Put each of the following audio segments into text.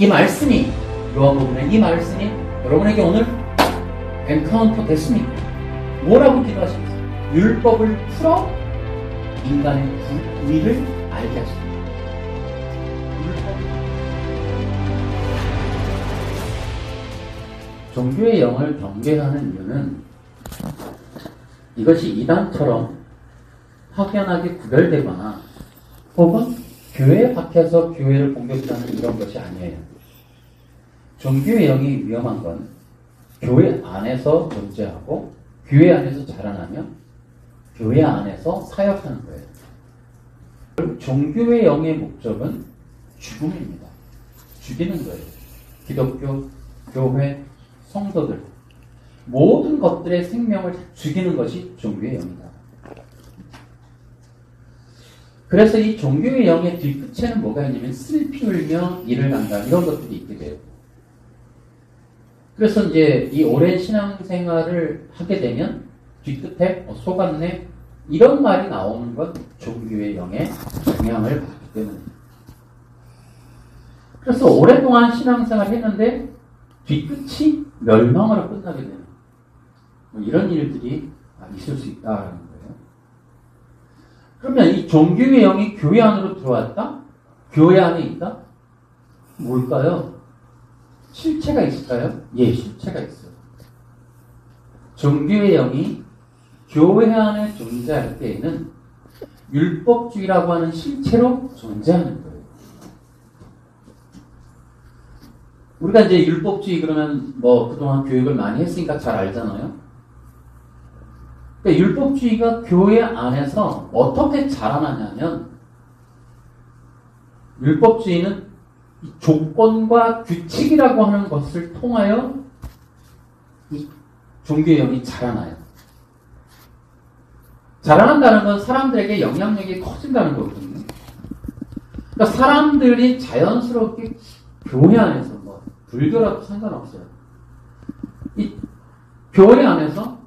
이 말씀이, 요한복음의 이 말씀이 여러분에게 오늘 엔카운터 됐습니까? 뭐라고 기도하시겠어요? 율법을 풀어 인간의 의를 알게 하십니다. 종교의 영을 경계하는 이유는 이것이 이단처럼 확연하게 구별되거나 혹은 교회 밖에서 교회를 공격하는 이런 것이 아니에요. 종교의 영이 위험한 건 교회 안에서 존재하고 교회 안에서 자라나며 교회 안에서 사역하는 거예요. 종교의 영의 목적은 죽음입니다. 죽이는 거예요. 기독교, 교회, 성도들 모든 것들의 생명을 죽이는 것이 종교의 영이다. 그래서 이 종교의 영의 뒤끝에는 뭐가 있냐면 슬피 울며 이를 간다 이런 것들이 있게 돼요. 그래서 이제 이 오랜 신앙생활을 하게 되면 뒤끝에 속았네 이런 말이 나오는 건 종교의 영의 영향을 받기 때문입니다. 그래서 오랫동안 신앙생활을 했는데 뒤끝이 멸망으로 끝나게 되는 이런 일들이 있을 수 있다는 거예요. 그러면 이 종교의 영이 교회 안으로 들어왔다? 교회 안에 있다? 뭘까요? 실체가 있을까요? 예, 실체가 있어요. 종교의 영이 교회 안에 존재할 때에는 율법주의라고 하는 실체로 존재하는 거예요. 우리가 이제 율법주의 그러면 뭐 그동안 교육을 많이 했으니까 잘 알잖아요. 그러니까 율법주의가 교회 안에서 어떻게 자라나냐면 율법주의는 조건과 규칙이라고 하는 것을 통하여 이 종교의 영이 자라나요. 자라난다는 건 사람들에게 영향력이 커진다는 거거든요. 그러니까 사람들이 자연스럽게 교회 안에서 뭐 불교라도 상관없어요. 이 교회 안에서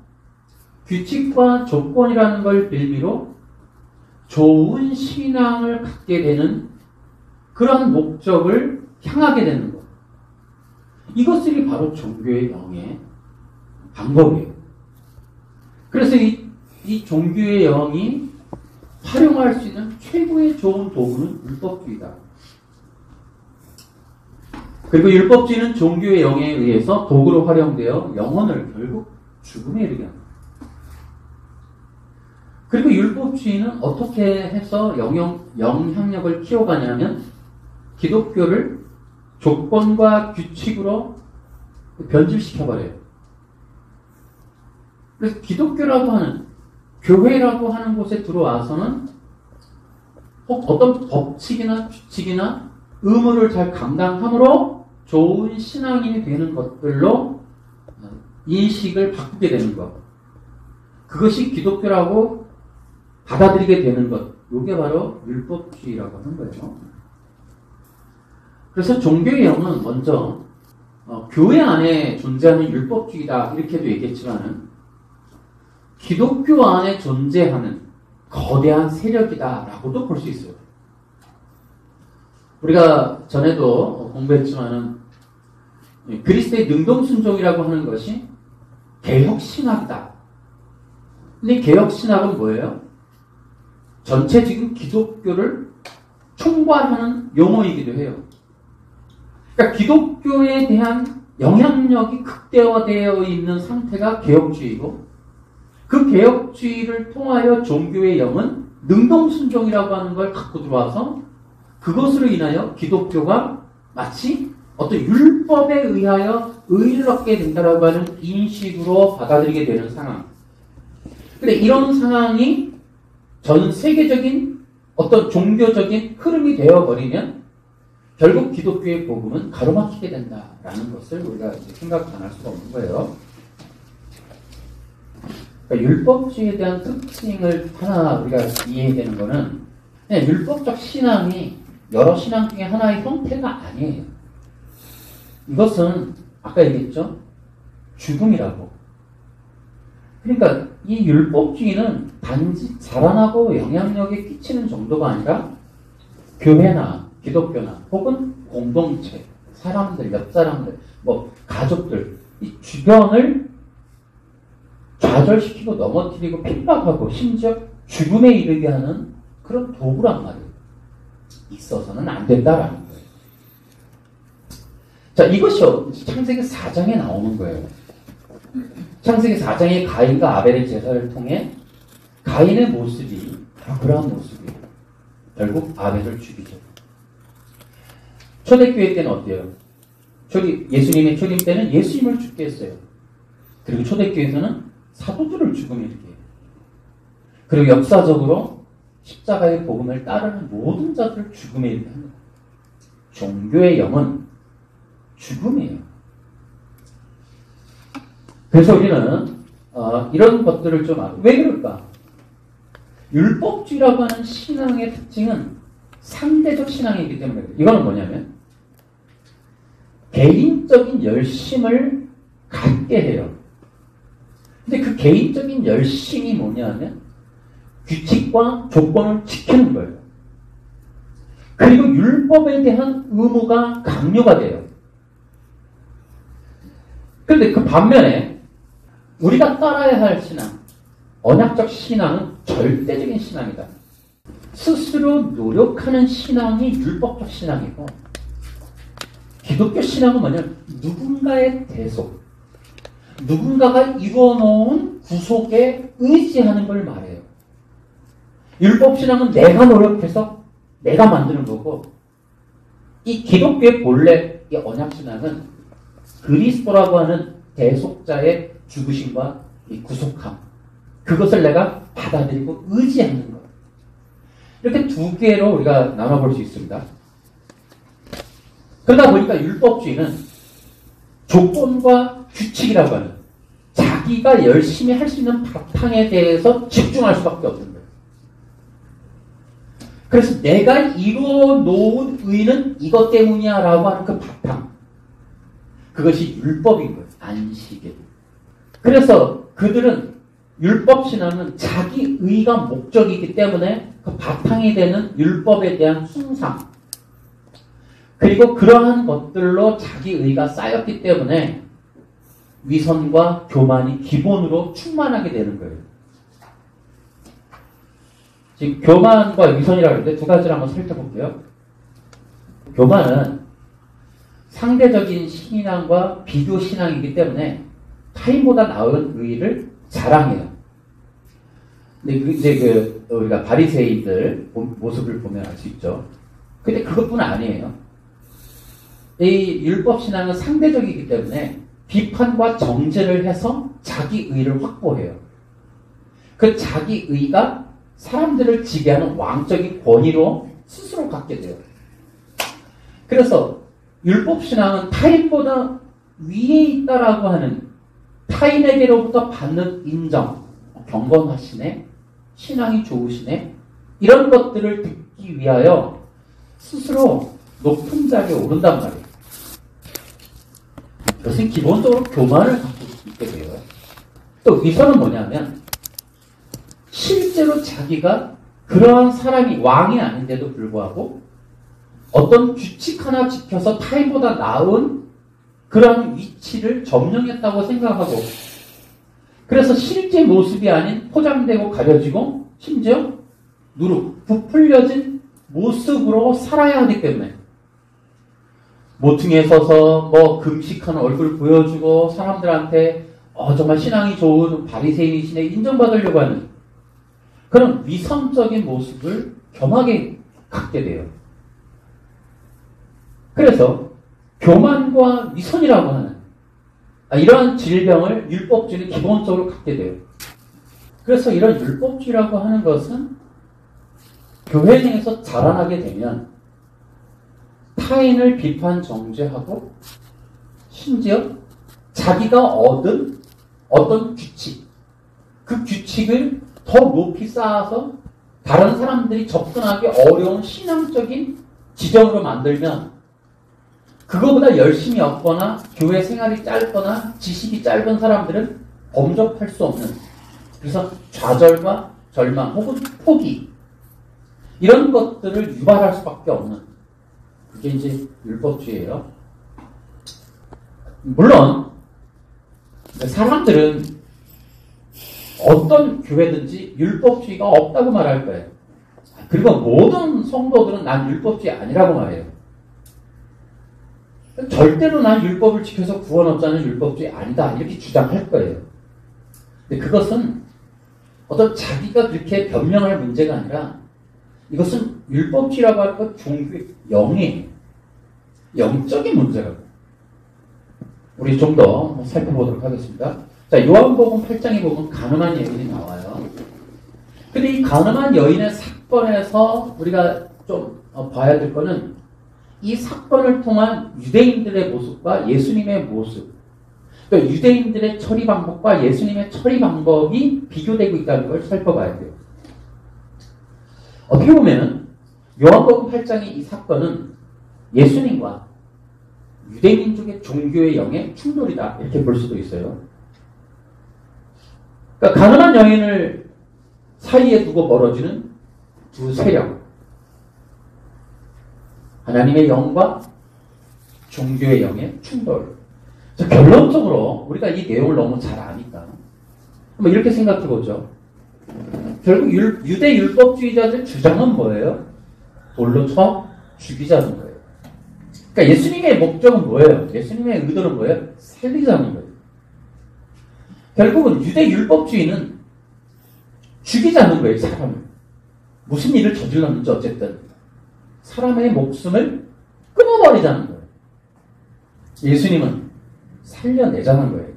규칙과 조건이라는 걸 빌미로 좋은 신앙을 갖게 되는 그런 목적을 향하게 되는 것. 이것들이 바로 종교의 영의 방법이에요. 그래서 이 종교의 영이 활용할 수 있는 최고의 좋은 도구는 율법주의다. 그리고 율법주의는 종교의 영에 의해서 도구로 활용되어 영혼을 결국 죽음에 이르게 합니다. 그리고 율법주의는 어떻게 해서 영향력을 키워가냐면 기독교를 조건과 규칙으로 변질시켜버려요. 그래서 기독교라고 하는 교회라고 하는 곳에 들어와서는 어떤 법칙이나 규칙이나 의무를 잘 감당함으로 좋은 신앙인이 되는 것들로 인식을 바꾸게 되는 것. 그것이 기독교라고 받아들이게 되는 것. 이게 바로 율법주의라고 하는 거예요. 그래서 종교의 영은 먼저 교회 안에 존재하는 율법주의다 이렇게도 얘기했지만은 기독교 안에 존재하는 거대한 세력이다라고도 볼 수 있어요. 우리가 전에도 공부했지만은 그리스도의 능동순종이라고 하는 것이 개혁신학이다. 근데 개혁신학은 뭐예요? 전체 지금 기독교를 총괄하는 용어이기도 해요. 그러니까 기독교에 대한 영향력이 극대화되어 있는 상태가 개혁주의고 그 개혁주의를 통하여 종교의 영은 능동순종이라고 하는 걸 갖고 들어와서 그것으로 인하여 기독교가 마치 어떤 율법에 의하여 의를 얻게 된다라고 하는 인식으로 받아들이게 되는 상황. 근데 이런 상황이 전 세계적인 어떤 종교적인 흐름이 되어버리면 결국 기독교의 복음은 가로막히게 된다라는 것을 우리가 생각 안 할 수가 없는 거예요. 그러니까 율법주의에 대한 특징을 하나 우리가 이해해야 되는 거는 그냥 율법적 신앙이 여러 신앙 중에 하나의 형태가 아니에요. 이것은 아까 얘기했죠? 죽음이라고. 그러니까 이 율법주의는 단지 자라나고 영향력에 끼치는 정도가 아니라 교회나 기독교나 혹은 공동체 사람들, 옆 사람들, 뭐 가족들, 이 주변을 좌절시키고 넘어뜨리고 핍박하고 심지어 죽음에 이르게 하는 그런 도구란 말이에요. 있어서는 안 된다라는 거예요. 자, 이것이 창세기 4장에 나오는 거예요. 창세기 4장에 가인과 아벨의 제사를 통해 가인의 모습이 바로 그러한 모습이에요. 결국 아벨을 죽이죠. 초대교회 때는 어때요? 예수님의 초림 때는 예수님을 죽게 했어요. 그리고 초대교회에서는 사도들을 죽음에 이르게 해요. 그리고 역사적으로 십자가의 복음을 따르는 모든 자들을 죽음에 이르게 합니다. 종교의 영은 죽음이에요. 그래서 우리는 이런 것들을 좀 알아요. 왜 그럴까? 율법주의라고 하는 신앙의 특징은 상대적 신앙이기 때문에 그래요. 이거는 뭐냐면 개인적인 열심을 갖게 해요. 근데 그 개인적인 열심이 뭐냐면 규칙과 조건을 지키는 거예요. 그리고 율법에 대한 의무가 강요가 돼요. 그런데 그 반면에 우리가 따라야 할 신앙, 언약적 신앙은 절대적인 신앙이다. 스스로 노력하는 신앙이 율법적 신앙이고, 기독교 신앙은 뭐냐면 누군가의 대속, 누군가가 이루어놓은 구속에 의지하는 걸 말해요. 율법 신앙은 내가 노력해서 내가 만드는 거고, 이 기독교의 본래 이 언약 신앙은 그리스도라고 하는 대속자의 죽으심과 이 구속함, 그것을 내가 받아들이고 의지하는 것. 이렇게 두 개로 우리가 나눠볼 수 있습니다. 그러다 보니까 율법주의는 조건과 규칙이라고 하는 자기가 열심히 할 수 있는 바탕에 대해서 집중할 수밖에 없는 거예요. 그래서 내가 이루어 놓은 의는 이것 때문이야 라고 하는 그 바탕, 그것이 율법인 거예요. 안식일. 그래서 그들은 율법신앙은 자기 의가 목적이기 때문에 그 바탕이 되는 율법에 대한 숭상, 그리고 그러한 것들로 자기 의가 쌓였기 때문에 위선과 교만이 기본으로 충만하게 되는 거예요. 지금 교만과 위선이라고 하는데 두 가지를 한번 살펴볼게요. 교만은 상대적인 신앙과 비교 신앙이기 때문에 타인보다 나은 의를 자랑해요. 근데 이제 우리가 바리새인들 모습을 보면 알 수 있죠. 근데 그것뿐 아니에요. 이 율법 신앙은 상대적이기 때문에 비판과 정죄를 해서 자기 의를 확보해요. 그 자기 의가 사람들을 지배하는 왕적인 권위로 스스로 갖게 돼요. 그래서 율법 신앙은 타인보다 위에 있다라고 하는 타인에게로부터 받는 인정, 경건하시네, 신앙이 좋으시네, 이런 것들을 듣기 위하여 스스로 높은 자리에 오른단 말이에요. 그것은 기본적으로 교만을 갖고 있게 돼요. 또 위선은 뭐냐면 실제로 자기가 그러한 사람이 왕이 아닌데도 불구하고 어떤 규칙 하나 지켜서 타인보다 나은 그러한 위치를 점령했다고 생각하고, 그래서 실제 모습이 아닌 포장되고 가려지고 심지어 부풀려진 모습으로 살아야 하기 때문에 모퉁이에 서서 금식하는 얼굴 보여주고 사람들한테 정말 신앙이 좋은 바리새인이시네 인정받으려고 하는 그런 위선적인 모습을 겸하게 갖게 돼요. 그래서 교만과 위선이라고 하는 이러한 질병을 율법주의는 기본적으로 갖게 돼요. 그래서 이런 율법주의라고 하는 것은 교회 내에서 자라나게 되면 타인을 비판 정죄하고 심지어 자기가 얻은 어떤 규칙, 그 규칙을 더 높이 쌓아서 다른 사람들이 접근하기 어려운 신앙적인 지점으로 만들면 그거보다 열심히 얻거나 교회 생활이 짧거나 지식이 짧은 사람들은 범접할 수 없는, 그래서 좌절과 절망 혹은 포기, 이런 것들을 유발할 수밖에 없는, 그게 이제 율법주의예요. 물론 사람들은 어떤 교회든지 율법주의가 없다고 말할 거예요. 그리고 모든 성도들은 난 율법주의 아니라고 말해요. 절대로 난 율법을 지켜서 구원 얻자는 율법주의 아니다 이렇게 주장할 거예요. 근데 그것은 어떤 자기가 그렇게 변명할 문제가 아니라 이것은 율법주의라고 하는 건 종교의 영이에요. 영적인 문제라고. 우리 좀 더 살펴보도록 하겠습니다. 자, 요한복음 8장에 보면 가늠한 여인이 나와요. 근데 이 가늠한 여인의 사건에서 우리가 좀 봐야 될 거는 이 사건을 통한 유대인들의 모습과 예수님의 모습, 그러니까 유대인들의 처리 방법과 예수님의 처리 방법이 비교되고 있다는 걸 살펴봐야 돼요. 어떻게 보면 요한복음 8장의 이 사건은 예수님과 유대민족의 종교의 영의 충돌이다 이렇게 볼 수도 있어요. 그러니까 가늠한 여인을 사이에 두고 벌어지는 두 세력, 하나님의 영과 종교의 영의 충돌. 결론적으로 우리가 이 내용을 너무 잘 아니까 한번 이렇게 생각해 보죠. 결국 유대 율법주의자들의 주장은 뭐예요? 돌로 쳐 죽이자는 거예요. 그러니까 예수님의 목적은 뭐예요? 예수님의 의도는 뭐예요? 살리자는 거예요. 결국은 유대 율법주의는 죽이자는 거예요, 사람을. 무슨 일을 저질렀는지 어쨌든 사람의 목숨을 끊어버리자는 거예요. 예수님은 살려내자는 거예요.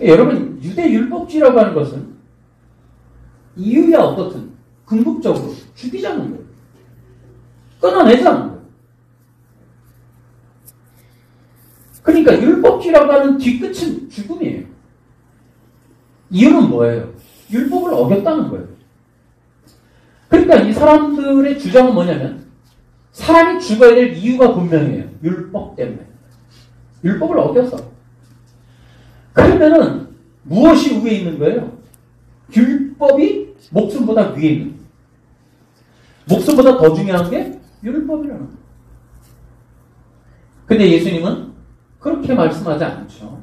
여러분, 유대 율법주의라고 하는 것은 이유야 어떻든 궁극적으로 죽이자는 거예요. 끊어내자는 거예요. 그러니까 율법주의라고 하는 뒤끝은 죽음이에요. 이유는 뭐예요? 율법을 어겼다는 거예요. 그러니까 이 사람들의 주장은 뭐냐면 사람이 죽어야 될 이유가 분명해요. 율법 때문에. 율법을 어겼어. 그러면은 무엇이 위에 있는 거예요? 율법이 목숨보다 위에 있는 거예요. 목숨보다 더 중요한 게 율법이라는 거예요. 근데 예수님은 그렇게 말씀하지 않죠.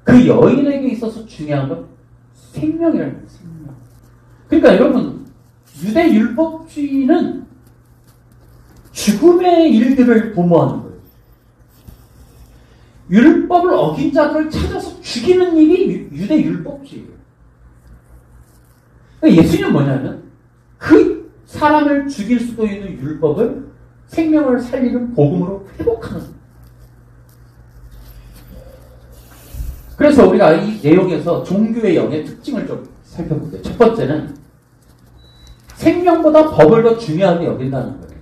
그 여인에게 있어서 중요한 건 생명이라는 거예요. 생명. 그러니까 여러분, 유대 율법주의는 죽음의 일들을 도모하는 거예요. 율법을 어긴 자들을 찾아서 죽이는 일이 유대 율법주의예요. 그러니까 예수님은 뭐냐면 그 사람을 죽일 수도 있는 율법을 생명을 살리는 복음으로 회복하는 거예요. 그래서 우리가 이 내용에서 종교의 영의 특징을 좀 살펴볼게요. 첫 번째는 생명보다 법을 더 중요하게 여긴다는 거예요.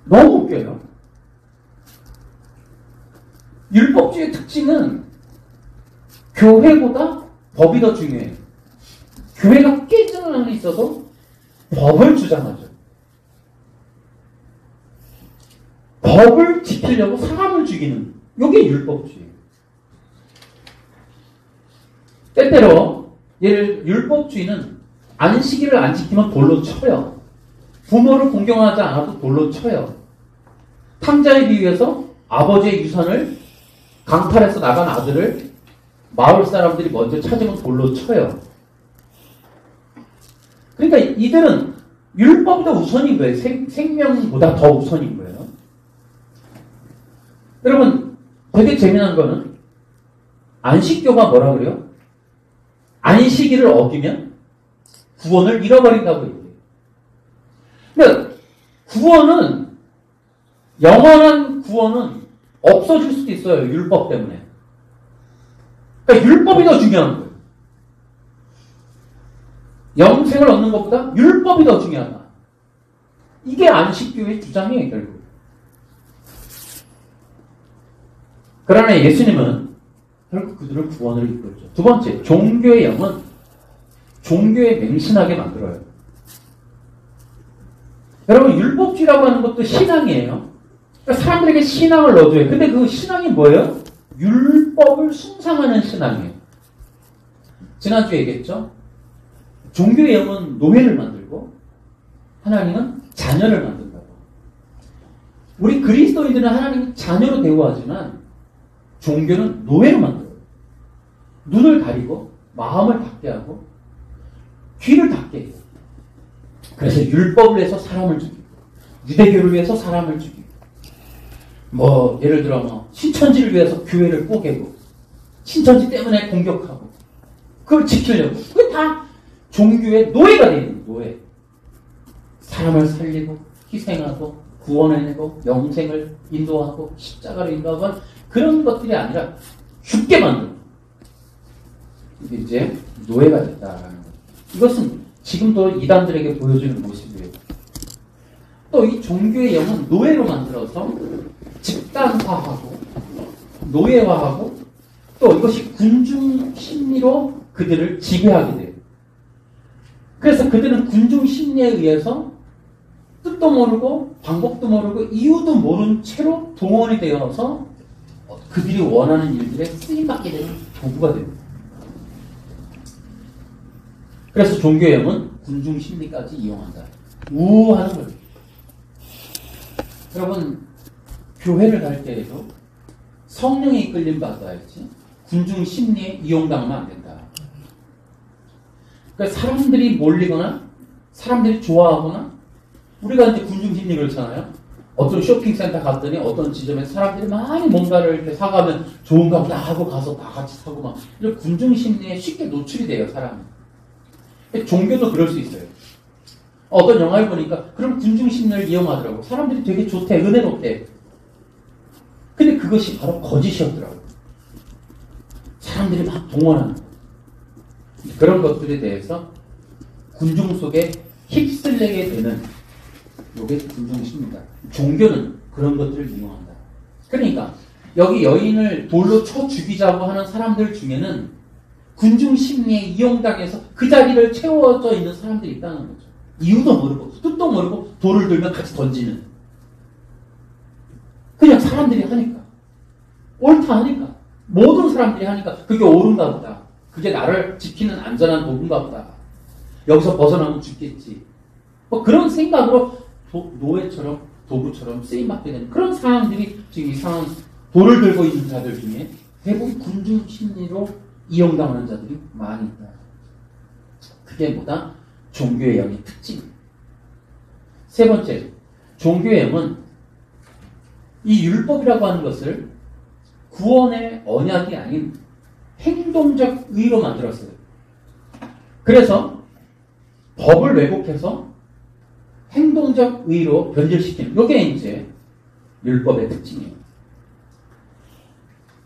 너무 웃겨요. 율법주의의 특징은 교회보다 법이 더 중요해요. 교회가 깨지는 한에 있어서 법을 주장하죠. 법을 지키려고 사람을 죽이는 이게 율법주의예요. 때때로 율법주의는 안식일을 안 지키면 돌로 쳐요. 부모를 공경하지 않아도 돌로 쳐요. 탕자에 비유해서 아버지의 유산을 강탈해서 나간 아들을 마을 사람들이 먼저 찾으면 돌로 쳐요. 그러니까 이들은 율법보다 우선인 거예요. 생명보다 더 우선인 거예요. 여러분, 되게 재미난 거는 안식교가 뭐라 그래요? 안식일을 어기면 구원을 잃어버린다고 얘기해요. 그러니까 구원은, 영원한 구원은 없어질 수도 있어요. 율법 때문에. 그러니까 율법이 더 중요한 거예요. 영생을 얻는 것보다 율법이 더 중요하다. 이게 안식교의 주장이에요, 결국. 그러나 예수님은 결국 그들을 구원을 이끌죠. 두 번째, 종교의 영은 종교에 맹신하게 만들어요. 여러분, 율법주의라고 하는 것도 신앙이에요. 그러니까 사람들에게 신앙을 넣어줘요. 근데 그 신앙이 뭐예요? 율법을 숭상하는 신앙이에요. 지난주에 얘기했죠? 종교의 영은 노예를 만들고 하나님은 자녀를 만든다고. 우리 그리스도인들은 하나님 자녀로 대우하지만 종교는 노예로 만들어요. 눈을 가리고 마음을 닫게 하고 귀를 닫게 해요. 그래서 율법을 위해서 사람을 죽이고 유대교를 위해서 사람을 죽이고 예를 들어 신천지를 위해서 교회를 꼬개고 신천지 때문에 공격하고 그걸 지키려고 그게 다 종교의 노예가 되는 노예. 사람을 살리고 희생하고 구원해내고 영생을 인도하고 십자가를 인도하고 그런 것들이 아니라 죽게 만들고 이게 이제 노예가 됐다라는 거예요. 이것은 지금도 이단들에게 보여주는 모습이에요. 또 이 종교의 영은 노예로 만들어서 집단화하고 노예화하고 또 이것이 군중 심리로 그들을 지배하게 돼요. 그래서 그들은 군중 심리에 의해서 뜻도 모르고 방법도 모르고 이유도 모른 채로 동원이 되어서 그들이 원하는 일들에 쓰임받게 되는 도구가 됩니다. 그래서 종교의 영은 군중 심리까지 이용한다. 우하는 거예요. 여러분 교회를 갈 때에도 성령의 이끌림 받아야지 군중 심리에 이용당하면 안 된다. 그러니까 사람들이 몰리거나 사람들이 좋아하거나 우리가 이제 군중 심리 그렇잖아요. 어떤 쇼핑센터 갔더니 어떤 지점에 사람들이 많이 뭔가를 이렇게 사가면 좋은가 보다 하고 가서 다 같이 사고 막 이런 군중 심리에 쉽게 노출이 돼요, 사람이. 종교도 그럴 수 있어요. 어떤 영화를 보니까 그런 군중 심리를 이용하더라고. 사람들이 되게 좋대, 은혜롭대. 근데 그것이 바로 거짓이었더라고요. 사람들이 막 동원하는 거. 그런 것들에 대해서 군중 속에 휩쓸리게 되는 이게 군중 심리다. 종교는 그런 것들을 이용한다. 그러니까 여기 여인을 돌로 쳐 죽이자고 하는 사람들 중에는 군중 심리에 이용당해서 그 자리를 채워져 있는 사람들이 있다는 거죠. 이유도 모르고 뜻도 모르고 돌을 들면 같이 던지는. 그냥 사람들이 하니까. 옳다 하니까. 모든 사람들이 하니까 그게 옳은가 보다. 그게 나를 지키는 안전한 도구인가 보다. 여기서 벗어나면 죽겠지. 그런 생각으로 노예처럼 도구처럼 쓰임받게 되는 그런 상황들이 지금 이상한 돌을 들고 있는 자들 중에 대부분 군중 심리로 이용당하는 자들이 많이 있다. 그게 뭐다? 종교의 영의 특징입니다. 세 번째, 종교의 영은 이 율법이라고 하는 것을 구원의 언약이 아닌 행동적 의로 만들었어요. 그래서 법을 왜곡해서 행동적 의로 변질시키는 이게 이제 율법의 특징이에요.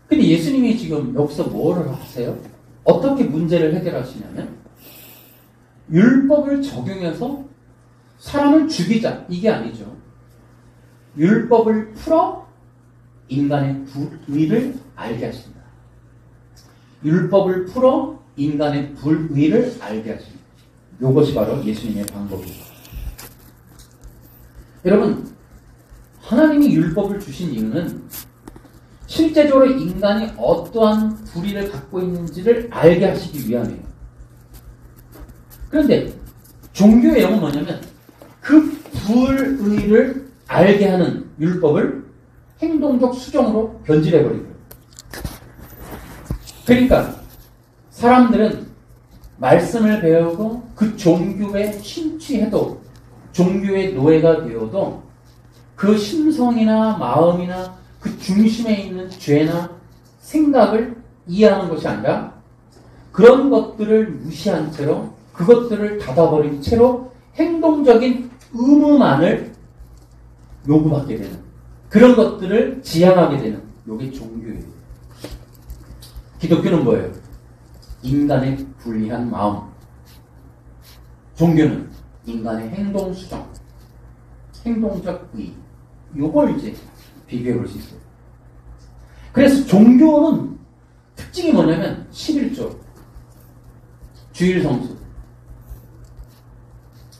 근데 예수님이 지금 여기서 뭐를 하세요? 어떻게 문제를 해결하시냐면 율법을 적용해서 사람을 죽이자 이게 아니죠. 율법을 풀어 인간의 불의를 알게 하신다. 율법을 풀어 인간의 불의를 알게 하신다. 이것이 바로 예수님의 방법입니다. 여러분, 하나님이 율법을 주신 이유는 실제적으로 인간이 어떠한 불의를 갖고 있는지를 알게 하시기 위함이에요. 그런데 종교의 영은 뭐냐면 그 불의를 알게 하는 율법을 행동적 수정으로 변질해버리고 그러니까 사람들은 말씀을 배우고 그 종교에 심취해도 종교의 노예가 되어도 그 심성이나 마음이나 그 중심에 있는 죄나 생각을 이해하는 것이 아니라 그런 것들을 무시한 채로 그것들을 닫아버린 채로 행동적인 의무만을 요구받게 되는 그런 것들을 지향하게 되는 이게 종교예요. 기독교는 뭐예요? 인간의 불리한 마음. 종교는 인간의 행동 수정, 행동적 의. 요걸 이제 비교해 볼 수 있어요. 그래서 종교는 특징이 뭐냐면 11조, 주일 성수,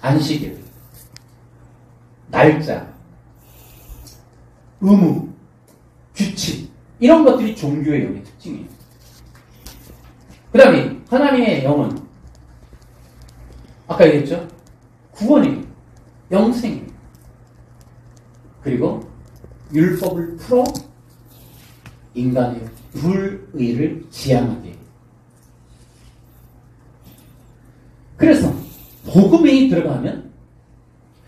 안식일, 날짜, 의무, 규칙 이런 것들이 종교의 영의 특징이에요. 그 다음에 하나님의 영은 아까 얘기했죠? 구원이에요. 영생이에요. 그리고 율법을 풀어 인간의 불의를 지향하게 해요. 그래서 복음이 들어가면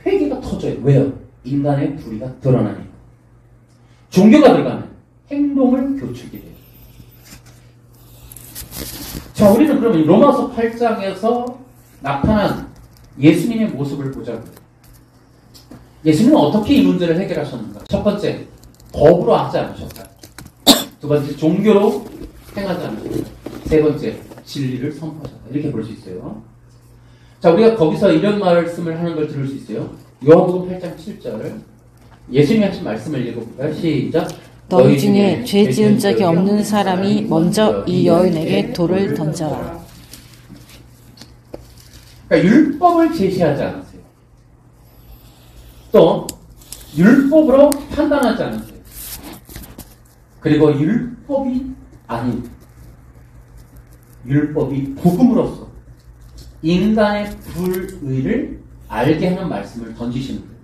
회개가 터져요. 왜요? 인간의 불의가 드러나니까. 종교가 들어가면 행동을 교축이 돼요. 자, 우리는 그러면 로마서 8장에서 나타난 예수님의 모습을 보자고요. 예수님은 어떻게 이 문제를 해결하셨는가? 첫 번째, 법으로 하지 않으셨다. 두 번째, 종교로 행하지 않으셨다. 세 번째, 진리를 선포하셨다. 이렇게 볼 수 있어요. 자, 우리가 거기서 이런 말씀을 하는 걸 들을 수 있어요. 요한복음 8장 7절 예수님이 하신 말씀을 읽어볼까요? 시작. 너희 중에 죄 지은 적이 없는 사람이 먼저 이 여인에게 돌을 던져라. 그러니까 율법을 제시하지 않으세요. 또 율법으로 판단하지 않으세요. 그리고 율법이 아닌 율법이 복음으로서 인간의 불의를 알게 하는 말씀을 던지시는 거예요.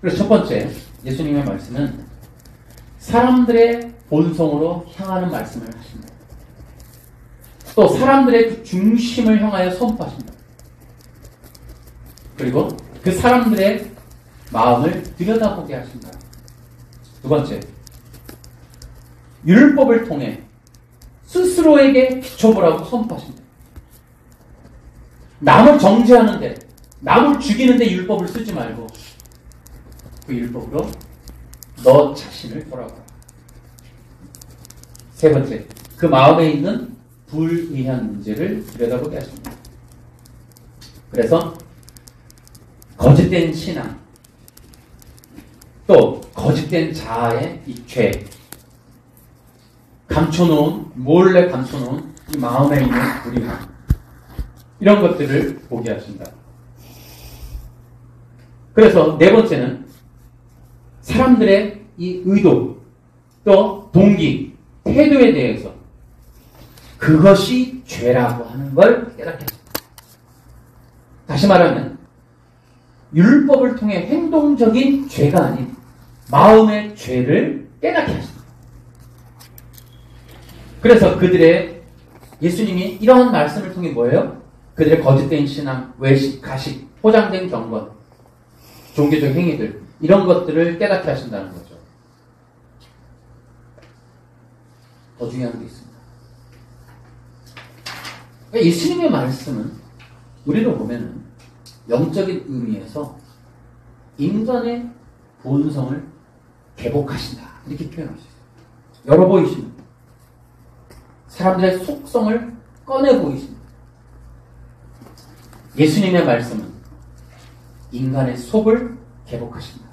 그래서 첫 번째 예수님의 말씀은 사람들의 본성으로 향하는 말씀을 하신다. 또 사람들의 그 중심을 향하여 선포하신다. 그리고 그 사람들의 마음을 들여다보게 하신다. 두 번째, 율법을 통해 스스로에게 비춰보라고 선포하신다. 남을 정죄하는데, 남을 죽이는데 율법을 쓰지 말고 그 율법으로 너 자신을 돌아보라. 세 번째, 그 마음에 있는 불의한 문제를 들여다보게 하십니다. 그래서 거짓된 신앙, 또 거짓된 자아의 이 죄, 몰래 감춰놓은 이 마음에 있는 불의함, 이런 것들을 보게 하신다. 그래서 네 번째는 사람들의 이 의도, 또 동기, 태도에 대해서 그것이 죄라고 하는 걸 깨닫게 합니다. 다시 말하면 율법을 통해 행동적인 죄가 아닌 마음의 죄를 깨닫게 하십니다. 그래서 그들의 예수님이 이러한 말씀을 통해 뭐예요? 그들의 거짓된 신앙, 외식, 가식, 포장된 경건, 종교적 행위들, 이런 것들을 깨닫게 하신다는 거죠. 더 중요한 게 있습니다. 예수님의 말씀은 우리로 보면은 영적인 의미에서 인간의 본성을 개복하신다. 이렇게 표현할 수 있어요. 열어 보이십니다. 사람들의 속성을 꺼내 보이십니다. 예수님의 말씀은 인간의 속을 개복하신다.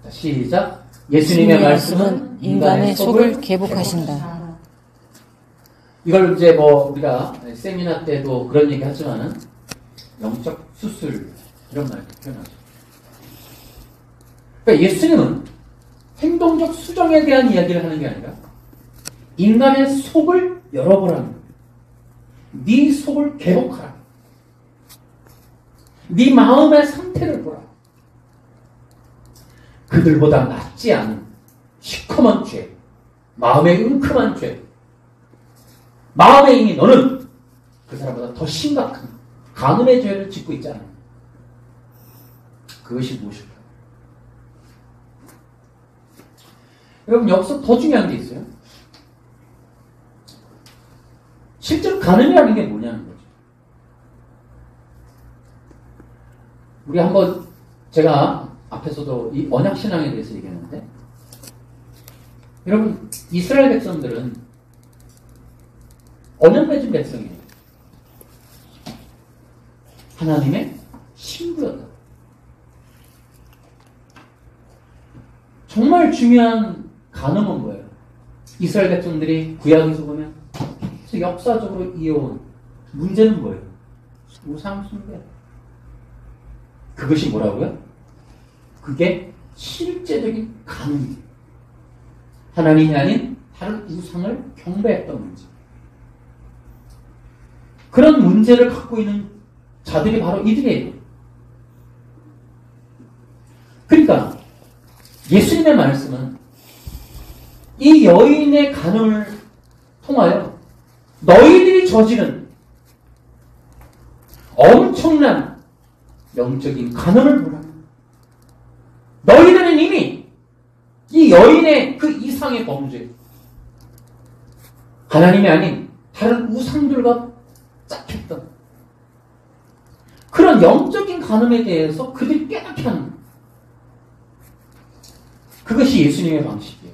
자, 시작. 예수님의 말씀은 인간의 속을 개복하신다. 이걸 이제 우리가 세미나 때도 그런 얘기 하지만은 영적 수술 이런 말도 표현하죠. 그러니까 예수님은 행동적 수정에 대한 이야기를 하는 게 아니라 인간의 속을 열어보라는 거예요. 네 속을 개복하라. 네 마음의 상태를 보라. 그들보다 낫지 않은 시커먼 죄, 마음의 은큼한 죄, 마음에 이미 너는 그 사람보다 더 심각한 간음의 죄를 짓고 있지 않아. 그것이 무엇일까? 여러분, 여기서 더 중요한 게 있어요. 실제로 간음이라는 게 뭐냐는 거죠. 우리 한번 제가 앞에서도 이 언약신앙에 대해서 얘기했는데, 여러분, 이스라엘 백성들은 언약 맺은 백성이에요. 하나님의 신부였다. 정말 중요한 간음은 뭐예요? 이스라엘 백성들이 구약에서 보면 계속 역사적으로 이어온 문제는 뭐예요? 우상 숭배. 그것이 뭐라고요? 그게 실제적인 간음이에요. 하나님이 아닌 다른 우상을 경배했던 문제. 그런 문제를 갖고 있는 자들이 바로 이들이에요. 그러니까 예수님의 말씀은 이 여인의 간음을 통하여 너희들이 저지른 엄청난 영적인 간음을 보라. 너희들은 이미 이 여인의 그 이상의 범죄, 하나님이 아닌 다른 우상들과 짝했던 그런 영적인 간음에 대해서 그들이 깨닫게 하는 거예요. 그것이 예수님의 방식이에요.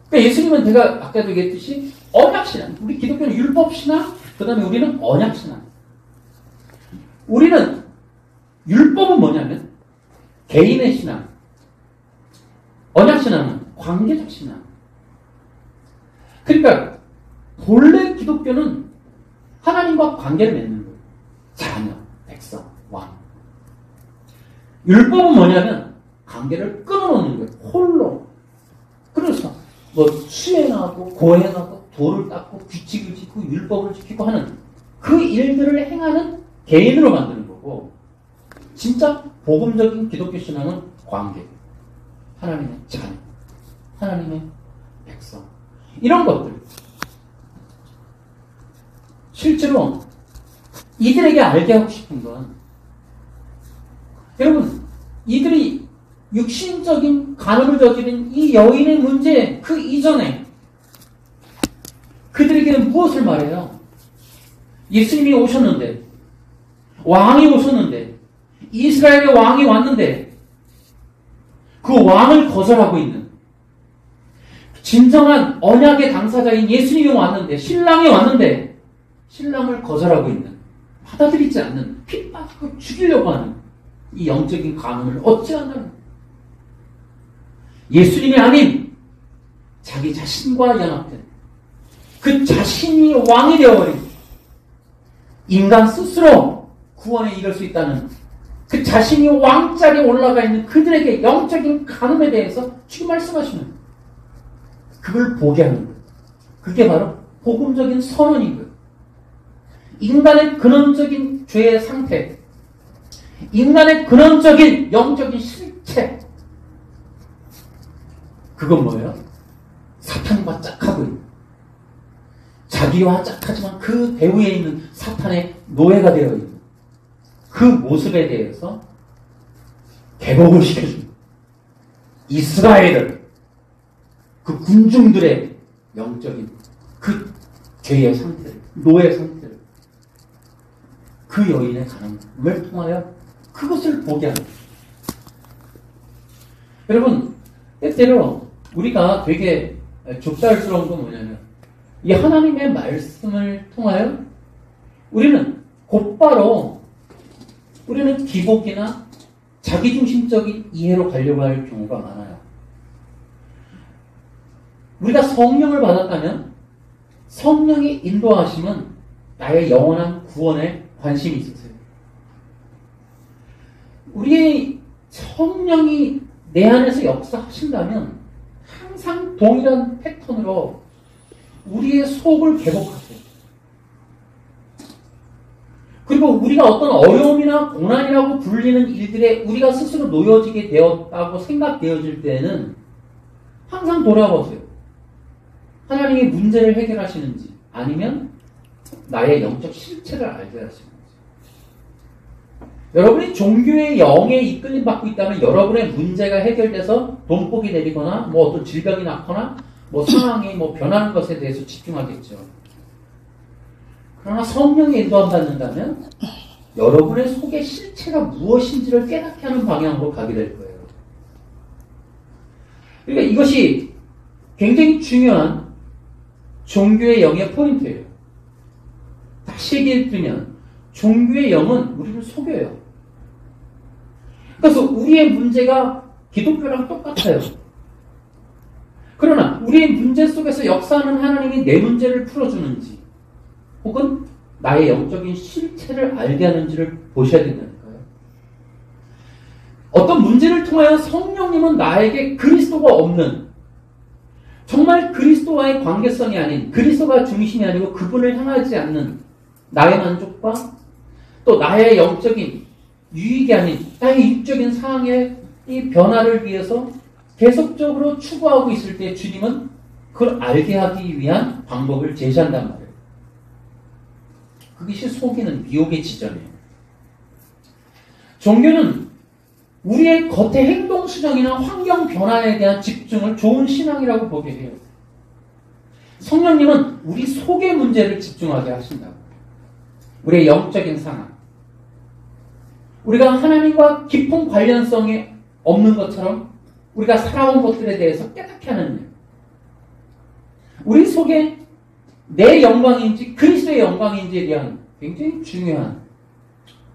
그러니까 예수님은 제가 아까도 얘기했듯이 언약신앙, 우리 기독교는 율법신앙, 그 다음에 우리는 언약신앙. 우리는 율법은 뭐냐면 개인의 신앙, 언약신앙은 관계적 신앙. 그러니까 본래 기독교는 하나님과 관계를 맺는 거예요. 자녀, 백성, 왕. 율법은 뭐냐면 관계를 끊어놓는 거예요. 홀로. 그래서 뭐 수행하고 고행하고 도를 닦고 규칙을 지키고 율법을 지키고 하는 그 일들을 행하는 개인으로 만드는 거고, 진짜 복음적인 기독교 신앙은 관계. 하나님의 자녀, 하나님의 백성. 이런 것들. 실제로 이들에게 알게 하고 싶은 건, 여러분, 이들이 육신적인 간음을 저지른 이 여인의 문제 그 이전에 그들에게는 무엇을 말해요? 예수님이 오셨는데, 왕이 오셨는데, 이스라엘의 왕이 왔는데 그 왕을 거절하고 있는, 진정한 언약의 당사자인 예수님이 왔는데, 신랑이 왔는데 신랑을 거절하고 있는, 받아들이지 않는, 핍박하고 죽이려고 하는 이 영적인 간음을 어찌한다는, 예수님이 아닌 자기 자신과 연합된 그 자신이 왕이 되어버린, 인간 스스로 구원에 이를 수 있다는 그 자신이 왕자리에 올라가 있는 그들에게 영적인 간음에 대해서 지금 말씀하시는 거예요. 그걸 보게 하는 거예요. 그게 바로 복음적인 선언인 거예요. 인간의 근원적인 죄의 상태, 인간의 근원적인 영적인 실체, 그건 뭐예요? 사탄과 짝하고 있는, 자기와 짝하지만 그 배후에 있는 사탄의 노예가 되어 있는 그 모습에 대해서 개복을 시켜줍니다. 이스라엘을, 그 군중들의 영적인 그 죄의 상태를, 노예 상태를, 그 여인의 간음을 통하여 그것을 보게 합니다. 여러분, 때때로 우리가 되게 좁쌀스러운 건 뭐냐면, 이 하나님의 말씀을 통하여 우리는 곧바로 우리는 기복이나 자기중심적인 이해로 가려고 할 경우가 많아요. 우리가 성령을 받았다면 성령이 인도하시면 나의 영원한 구원에 관심이 있으세요. 우리의 성령이 내 안에서 역사하신다면 항상 동일한 패턴으로 우리의 속을 개복하세요. 그리고 우리가 어떤 어려움이나 고난이라고 불리는 일들에 우리가 스스로 놓여지게 되었다고 생각되어질 때에는 항상 돌아보세요. 하나님이 문제를 해결하시는지, 아니면 나의 영적 실체를 알게 하시는지. 여러분이 종교의 영에 이끌림 받고 있다면 여러분의 문제가 해결돼서 돈복이 내리거나 뭐 어떤 질병이 낫거나 뭐 상황이 뭐 변하는 것에 대해서 집중하겠죠. 그러나 성령의 인도함 받는다면 여러분의 속의 실체가 무엇인지를 깨닫게 하는 방향으로 가게 될 거예요. 그러니까 이것이 굉장히 중요한 종교의 영의 포인트예요. 다시 얘기해 드리면 종교의 영은 우리를 속여요. 그래서 우리의 문제가 기독교랑 똑같아요. 그러나 우리의 문제 속에서 역사하는 하나님이 내 문제를 풀어주는지, 혹은 나의 영적인 실체를 알게 하는지를 보셔야 된다니까요. 어떤 문제를 통하여 성령님은 나에게 그리스도가 없는, 정말 그리스도와의 관계성이 아닌, 그리스도가 중심이 아니고 그분을 향하지 않는 나의 만족과 또 나의 영적인 유익이 아닌 나의 육적인 상황에 이 변화를 위해서 계속적으로 추구하고 있을 때 주님은 그걸 알게 하기 위한 방법을 제시한단 말이에요. 그것이 속이는 미혹의 지점이에요. 종교는 우리의 겉의 행동 수정이나 환경 변화에 대한 집중을 좋은 신앙이라고 보게 해요. 성령님은 우리 속의 문제를 집중하게 하신다고. 우리의 영적인 상황. 우리가 하나님과 깊은 관련성이 없는 것처럼 우리가 살아온 것들에 대해서 깨닫게 하는 일. 우리 속에 내 영광인지 그리스도의 영광인지에 대한 굉장히 중요한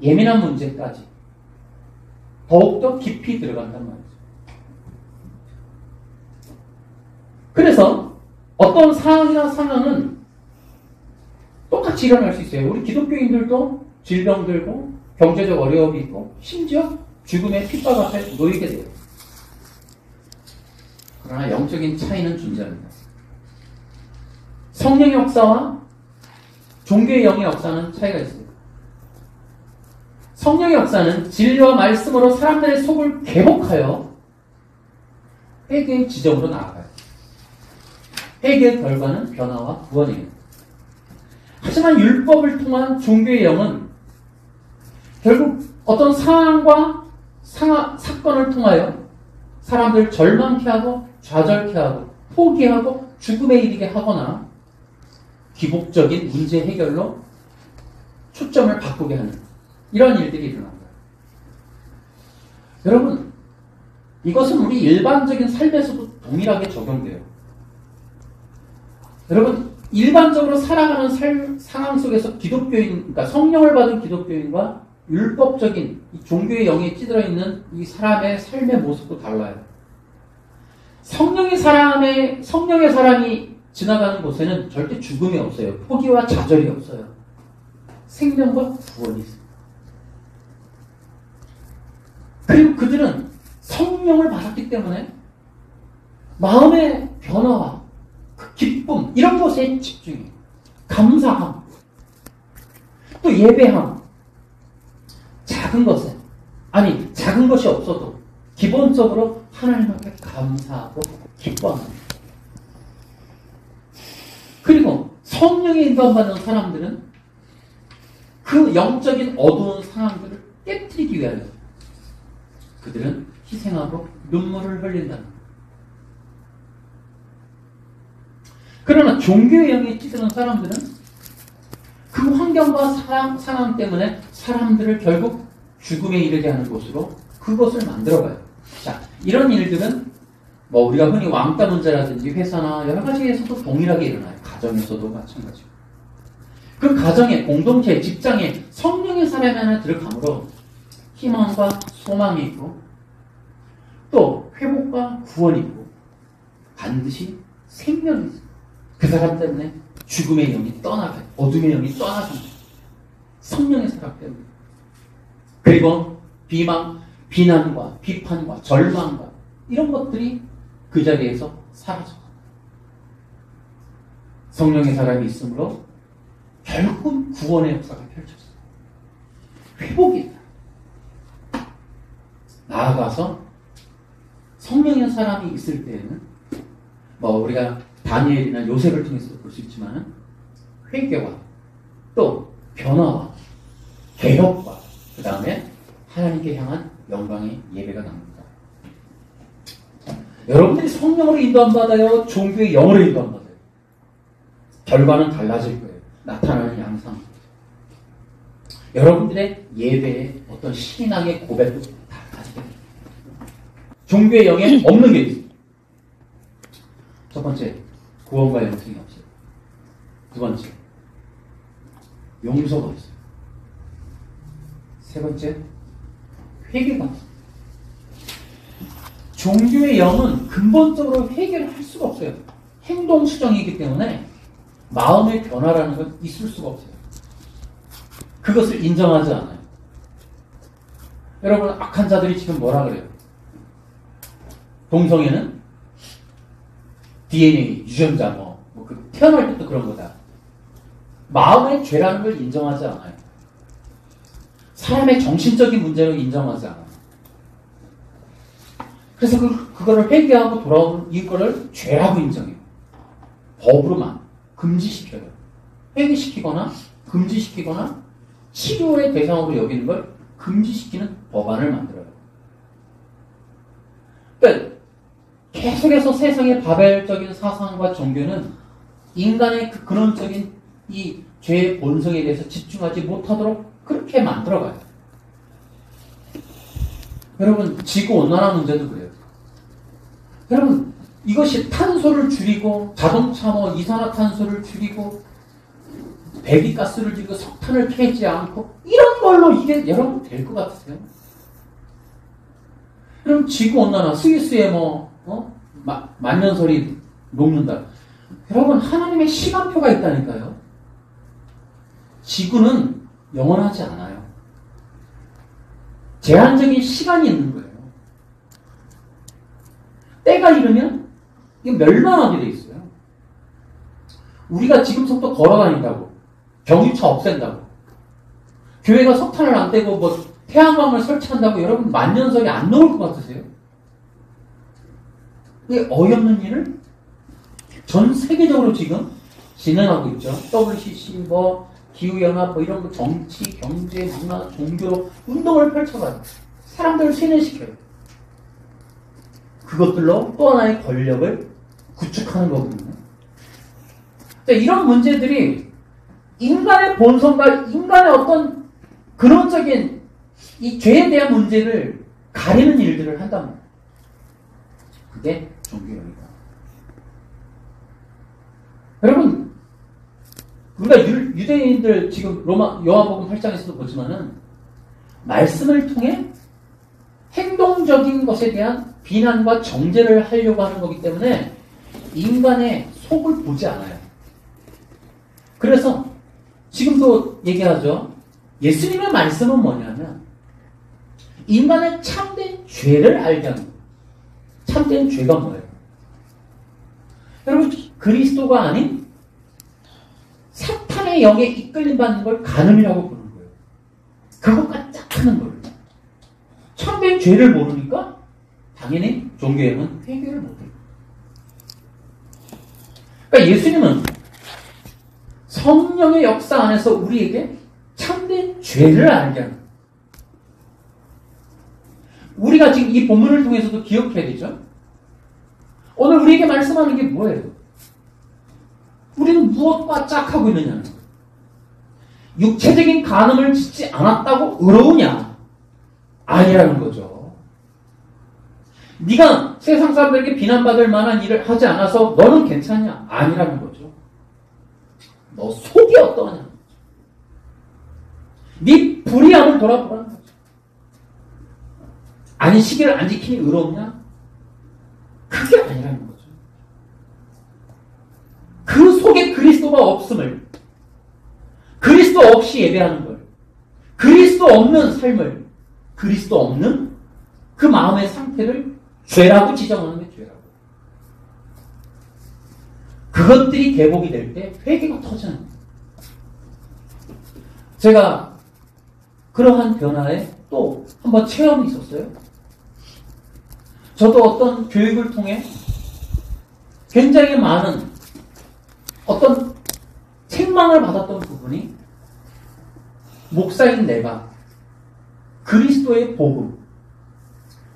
예민한 문제까지 더욱더 깊이 들어간단 말이죠. 그래서 어떤 상황이나 상황은 똑같이 일어날 수 있어요. 우리 기독교인들도 질병 들고 경제적 어려움이 있고 심지어 죽음의 핍박 앞에 놓이게 돼요. 그러나 영적인 차이는 존재합니다. 성령의 역사와 종교의 영의 역사는 차이가 있어요. 성령의 역사는 진리와 말씀으로 사람들의 속을 개복하여 회개의 지점으로 나아가요. 회개의 결과는 변화와 구원이에요. 하지만 율법을 통한 종교의 영은 결국 어떤 상황과 사건을 통하여 사람들을 절망케 하고 좌절케 하고 포기하고 죽음에 이르게 하거나 기복적인 문제 해결로 초점을 바꾸게 하는 이런 일들이 일어납니다. 여러분, 이것은 우리 일반적인 삶에서도 동일하게 적용돼요. 여러분, 일반적으로 살아가는 상황 속에서 기독교인, 그러니까 성령을 받은 기독교인과 율법적인 이 종교의 영에 찌들어 있는 이 사람의 삶의 모습도 달라요. 성령의 사람이 지나가는 곳에는 절대 죽음이 없어요. 포기와 좌절이 없어요. 생명과 구원이 있어요. 그리고 그들은 성령을 받았기 때문에 마음의 변화와 그 기쁨 이런 것에 집중해요. 감사함, 또 예배함, 작은 것이 없어도 기본적으로 하나님 앞에 감사하고 기뻐합니다. 그리고 성령의 인도받는 사람들은 그 영적인 어두운 상황들을 깨뜨리기 위하여 그들은 희생하고 눈물을 흘린다는 거예요. 그러나 종교의 영에 찌드는 사람들은 그 환경과 상황 때문에 사람들을 결국 죽음에 이르게 하는 곳으로 그것을 만들어가요. 자, 이런 일들은 우리가 흔히 왕따 문제라든지 회사나 여러 가지에서도 동일하게 일어나요. 가정에서도 마찬가지고. 그 가정에, 공동체, 직장에 성령의 사람이 하나 들어가므로 희망과 소망이 있고 또 회복과 구원이 있고 반드시 생명이 있어요. 그 사람 때문에 죽음의 영이 떠나가요. 어둠의 영이 떠나갑니다. 성령의 사람 때문에. 그리고 비난과 비판과 절망과 이런 것들이 그 자리에서 사라져요. 성령의 사람이 있으므로 결국은 구원의 역사가 펼쳐져요. 회복이다. 나아가서 성령의 사람이 있을 때에는 우리가 다니엘이나 요셉을 통해서 볼 수 있지만 회개와 또 변화와 개혁과 그 다음에 하나님께 향한 영광의 예배가 나옵니다. 여러분들이 성령으로 인도 안 받아요? 종교의 영으로 인도 안 받아요? 결과는 달라질 거예요. 나타나는 양상. 여러분들의 예배에 어떤 신앙의 고백도 다 가지게 됩니다. 종교의 영에 없는 게 있어요. 첫 번째, 구원과 영생이 없어요. 두 번째, 용서가 없어요. 세 번째, 회개가 없어요. 종교의 영은 근본적으로 회개를 할 수가 없어요. 행동 수정이기 때문에 마음의 변화라는 건 있을 수가 없어요. 그것을 인정하지 않아요. 여러분, 악한 자들이 지금 뭐라 그래요? 동성애는 DNA, 유전자, 태어날 때부터 그런 거다. 마음의 죄라는 걸 인정하지 않아요. 사람의 정신적인 문제로 인정하지 않아요. 그래서 그거를 회개하고 돌아오는 이거를 죄라고 인정해요. 법으로만 금지시켜요. 회개시키거나 금지시키거나 치료의 대상으로 여기는 걸 금지시키는 법안을 만들어요. 그러니까 계속해서 세상의 바벨적인 사상과 종교는 인간의 그 근원적인 이 죄의 본성에 대해서 집중하지 못하도록 그렇게 만들어가요. 여러분, 지구온난화 문제도 그래요. 여러분, 이것이 탄소를 줄이고 자동차 이산화탄소를 줄이고 배기가스를 줄이고 석탄을 캐지 않고 이런 걸로 이게 여러분 될 것 같으세요? 그럼 지구온난화 스위스에 만년설이 녹는다. 여러분, 하나님의 시간표가 있다니까요. 지구는 영원하지 않아요. 제한적인 시간이 있는 거예요. 때가 이르면 이게 멸망하게 돼 있어요. 우리가 지금부터 걸어다닌다고, 경유차 없앤다고, 교회가 석탄을 안 떼고 태양광을 설치한다고 여러분 만년설이 안 나올 것 같으세요? 이 어이없는 일을 전 세계적으로 지금 진행하고 있죠. WCC, 기후연합, 이런 거 정치, 경제, 문화, 종교, 운동을 펼쳐가지고 사람들을 세뇌시켜요. 그것들로 또 하나의 권력을 구축하는 거거든요. 이런 문제들이 인간의 본성과 인간의 어떤 근원적인 이 죄에 대한 문제를 가리는 일들을 한단 말이에요. 그게 종교입니다. 여러분, 우리가 유대인들 지금 요한복음 8장에서도 보지만은 말씀을 통해 행동적인 것에 대한 비난과 정죄를 하려고 하는 거기 때문에 인간의 속을 보지 않아요. 그래서 지금도 얘기하죠. 예수님의 말씀은 뭐냐면 인간의 참된 죄를 알게 하는 거예요. 참된 죄가 뭐예요? 여러분, 그리스도가 아닌 사탄의 영에 이끌림 받는 걸 간음이라고 부르는 거예요. 그것과 짝하는 거예요. 참된 죄를 모르니까 당연히 종교에는 회개를 못해요. 그러니까 예수님은 성령의 역사 안에서 우리에게 참된 죄를 알게 하는 거예요. 우리가 지금 이 본문을 통해서도 기억해야 되죠. 오늘 우리에게 말씀하는 게 뭐예요? 우리는 무엇과 짝하고 있느냐는 거예요. 육체적인 간음을 짓지 않았다고 의로우냐? 아니라는 거죠. 네가 세상 사람들에게 비난받을 만한 일을 하지 않아서 너는 괜찮냐? 아니라는 거죠. 너 속이 어떠하냐? 네 불의함을 돌아보라는 거죠. 안식일을 안 지키니 의롭냐? 그게 아니라는 거죠. 그 속에 그리스도가 없음을, 그리스도 없이 예배하는 걸, 그리스도 없는 삶을, 그리스도 없는 그 마음의 상태를 죄라고 지정하는 게 죄라고. 그것들이 개복이 될 때 회개가 터지는 거예요. 제가 그러한 변화에 또 한번 체험이 있었어요. 저도 어떤 교육을 통해 굉장히 많은 어떤 책망을 받았던 부분이 목사인 내가 그리스도의 복음,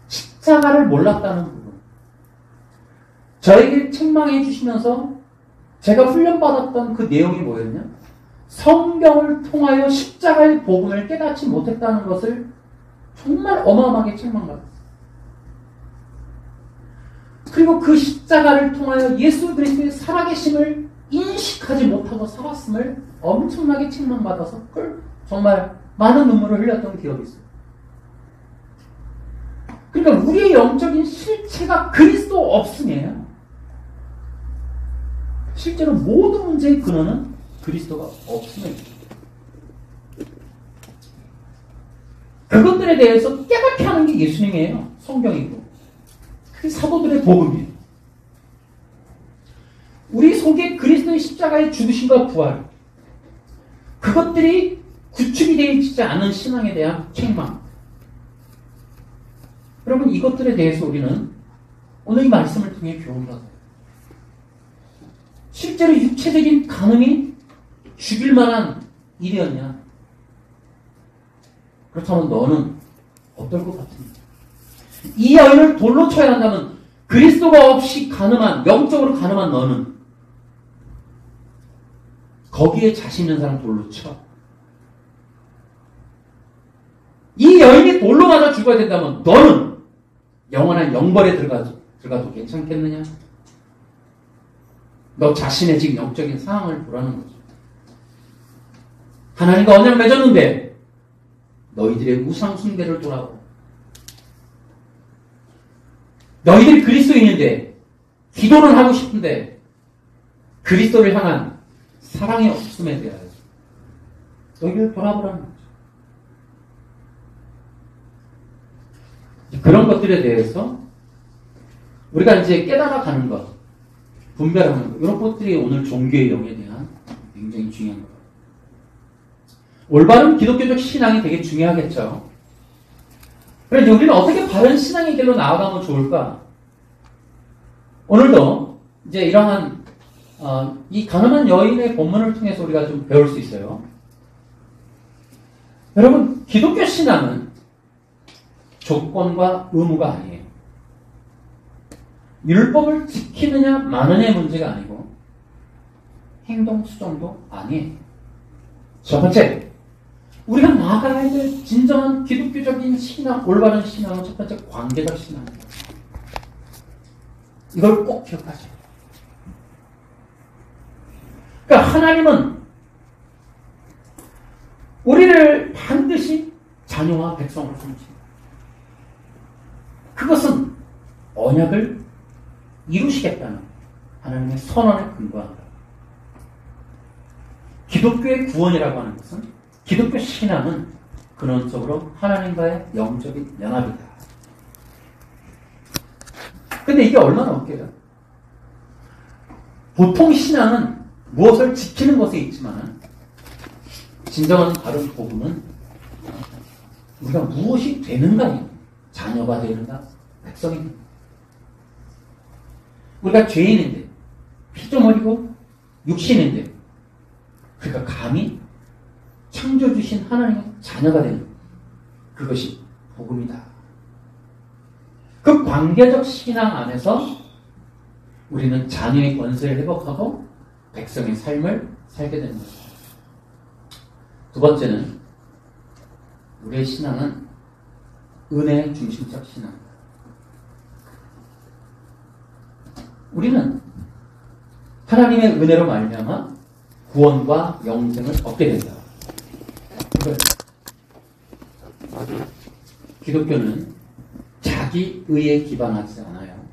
십자가를 몰랐다는 부분. 저에게 책망해 주시면서 제가 훈련받았던 그 내용이 뭐였냐? 성경을 통하여 십자가의 복음을 깨닫지 못했다는 것을 정말 어마어마하게 책망받았어요. 그리고 그 십자가를 통하여 예수 그리스도의 살아계심을 인식하지 못하고 살았음을 엄청나게 책망받아서 그걸 정말 많은 눈물을 흘렸던 기억이 있어요. 그러니까 우리의 영적인 실체가 그리스도 없음이에요. 실제로 모든 문제의 근원은 그리스도가 없음입니다. 그것들에 대해서 깨닫게 하는 게 예수님이에요. 성경이고. 그게 사도들의 복음이에요. 우리 속에 그리스도의 십자가의 죽으심과 부활, 그것들이 구축이 되어 있지 않은 신앙에 대한 책망. 여러분, 이것들에 대해서 우리는 오늘 이 말씀을 통해 교훈을 얻어요. 실제로 육체적인 간음이 죽일 만한 일이었냐? 그렇다면 너는 어떨 것 같습니까? 이 여인을 돌로 쳐야 한다면 그리스도가 없이 가늠한, 영적으로 가늠한 너는 거기에 자신 있는 사람 돌로 쳐. 이 여인이 돌로 맞아 죽어야 된다면 너는 영원한 영벌에 들어가도 괜찮겠느냐? 너 자신의 지금 영적인 상황을 보라는 거죠. 하나님과 언약 맺었는데 너희들의 우상 숭배를 돌아오고, 너희들이 그리스도인인데 기도를 하고 싶은데 그리스도를 향한 사랑이 없음에 대하여 너희를 돌아보라는 거죠. 그런 것들에 대해서 우리가 이제 깨달아가는 것, 분별하는 것, 이런 것들이 오늘 종교의 영에 대한 굉장히 중요한 것. 올바른 기독교적 신앙이 되게 중요하겠죠. 그런데 우리는 어떻게 바른 신앙의 길로 나아가면 좋을까? 오늘도 이제 이러한 이 가늠한 여인의 본문을 통해서 우리가 좀 배울 수 있어요. 여러분, 기독교 신앙은 조건과 의무가 아니에요. 율법을 지키느냐 마느냐의 문제가 아니고 행동 수정도 아니에요. 첫 번째, 우리가 나아가야 될 진정한 기독교적인 신앙, 올바른 신앙은 첫 번째 관계적 신앙입니다. 이걸 꼭 기억하세요. 그러니까 하나님은 우리를 반드시 자녀와 백성으로 삼으십니다. 그것은 언약을 이루시겠다는 하나님의 선언에 근거한다. 기독교의 구원이라고 하는 것은, 기독교 신앙은 근원적으로 하나님과의 영적인 연합이다. 근데 이게 얼마나 웃겨요? 보통 신앙은 무엇을 지키는 것에 있지만 진정한 바른 복음은 우리가 무엇이 되는가요? 자녀가 되는가? 백성입니다. 우리가 죄인인데, 피조물이고 육신인데, 그러니까 감히 창조주신 하나님의 자녀가 되는, 그것이 복음이다. 그 관계적 신앙 안에서 우리는 자녀의 권세를 회복하고 백성의 삶을 살게 되는 것입니다. 두 번째는 우리의 신앙은 은혜 중심적 신앙입니다. 우리는 하나님의 은혜로 말미암아 구원과 영생을 얻게 된다. 기독교는 자기 의에 기반하지 않아요.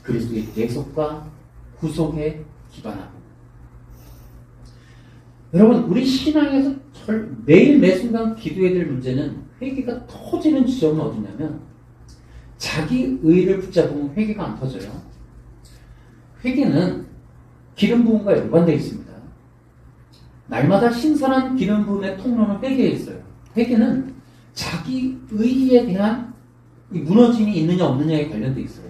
그리스도의 대속과 구속에 기반하고. 여러분, 우리 신앙에서 매일 매순간 기도해야 될 문제는, 회개가 터지는 지점은 어디냐면 자기 의를 붙잡으면 회개가 안 터져요. 회개는 기름 부음과 연관되어 있습니다. 날마다 신선한 기름 부음의 통로는 회개에 있어요. 회개는 자기 의에 대한 이 무너짐이 있느냐 없느냐에 관련되어 있어요.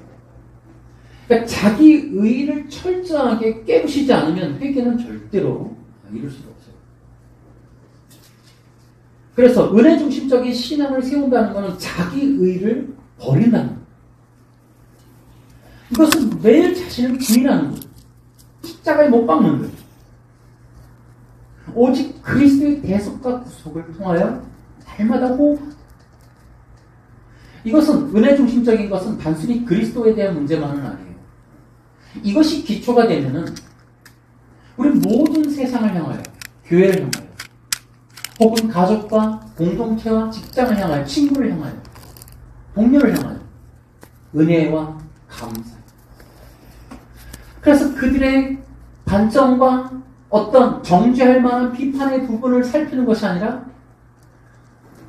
그러니까 자기 의를 철저하게 깨부시지 않으면 회개는 절대로 이룰 수가 없어요. 그래서 은혜 중심적인 신앙을 세운다는 것은 자기 의를 버린다는 거예요. 이것은 매일 자신을 부인하는 거예요. 십자가에 못 박는 거예요. 오직 그리스도의 대속과 구속을 통하여 날마다 호흡하는. 이것은 은혜 중심적인 것은 단순히 그리스도에 대한 문제만은 아니에요. 이것이 기초가 되면은 우리 모든 세상을 향하여, 교회를 향하여, 혹은 가족과 공동체와 직장을 향하여, 친구를 향하여, 동료를 향하여 은혜와 감사. 그래서 그들의 단점과 어떤 정죄할 만한 비판의 부분을 살피는 것이 아니라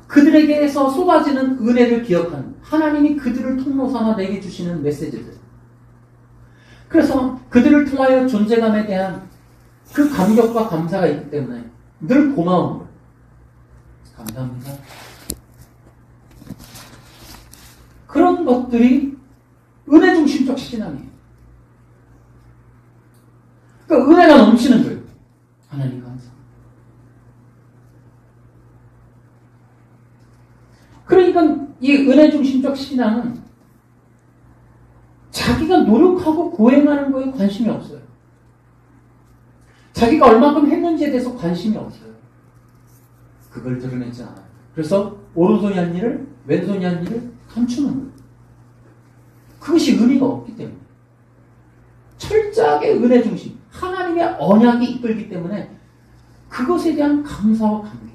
그들에게서 쏟아지는 은혜를 기억하는, 하나님이 그들을 통로 삼아 내게 주시는 메시지들. 그래서 그들을 통하여 존재감에 대한 그 감격과 감사가 있기 때문에 늘 고마운 거예요. 감사합니다. 그런 것들이 은혜 중심적 신앙이에요. 그러니까 은혜가 넘치는 거예요. 하나님 감사. 그러니까 이 은혜 중심적 신앙은 자기가 노력하고 고행하는 거에 관심이 없어요. 자기가 얼마큼 했는지에 대해서 관심이 없어요. 그걸 드러내지 않아요. 그래서 오른손이 한 일을 왼손이 한 일을 감추는 거예요. 그것이 의미가 없기 때문에. 철저하게 은혜 중심, 하나님의 언약이 이끌기 때문에 그것에 대한 감사와 감격,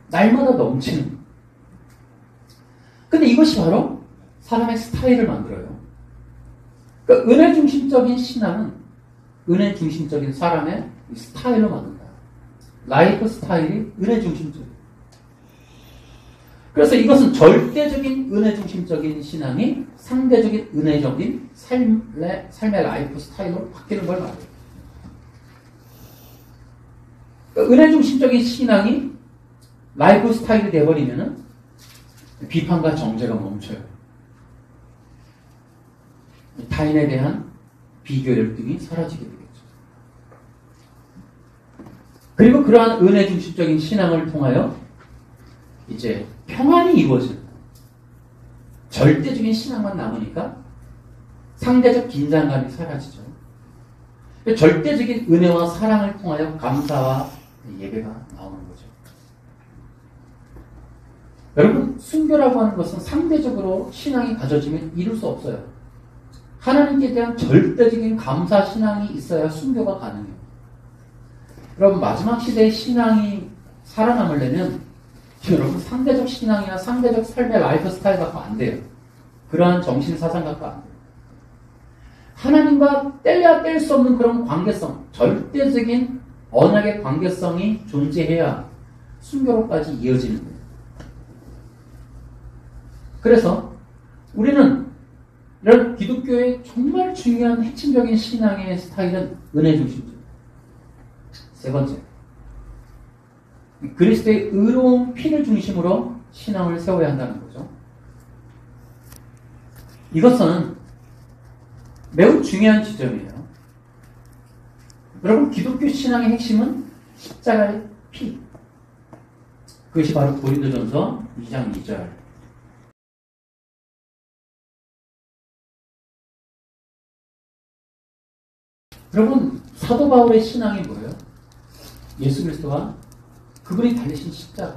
날마다 넘치는 거예요. 근데 이것이 바로 사람의 스타일을 만들어요. 그러니까 은혜 중심적인 신앙은 은혜 중심적인 사람의 스타일로 만든다. 라이프 스타일이 은혜 중심적이에요. 그래서 이것은 절대적인 은혜 중심적인 신앙이 상대적인 은혜적인 삶의 라이프 스타일로 바뀌는 걸 말해요. 그러니까 은혜 중심적인 신앙이 라이프 스타일이 되어버리면 비판과 정죄가 멈춰요. 타인에 대한 비교 열등이 사라지게 되겠죠. 그리고 그러한 은혜 중심적인 신앙을 통하여 이제 평안이 이루어지는 절대적인 신앙만 남으니까 상대적 긴장감이 사라지죠. 절대적인 은혜와 사랑을 통하여 감사와 예배가 나오는 거죠. 여러분, 순교라고 하는 것은 상대적으로 신앙이 가져지면 이룰 수 없어요. 하나님께 대한 절대적인 감사 신앙이 있어야 순교가 가능해요. 여러분, 마지막 시대의 신앙이 살아남으려면 여러분 상대적 신앙이나 상대적 삶의 라이프 스타일 갖고 안 돼요. 그러한 정신 사상 갖고 안 돼요. 하나님과 뗄래야 뗄 수 없는 그런 관계성, 절대적인 언약의 관계성이 존재해야 순교로까지 이어지는 거예요. 그래서 우리는 이런 기독교의 정말 중요한 핵심적인 신앙의 스타일은 은혜 중심적. 세 번째, 그리스도의 의로운 피를 중심으로 신앙을 세워야 한다는 거죠. 이것은 매우 중요한 지점이에요. 여러분, 기독교 신앙의 핵심은 십자가의 피. 그것이 바로 고린도전서 2장 2절. 여러분, 사도 바울의 신앙이 뭐예요? 예수 그리스도와 그분이 달리신 십자가.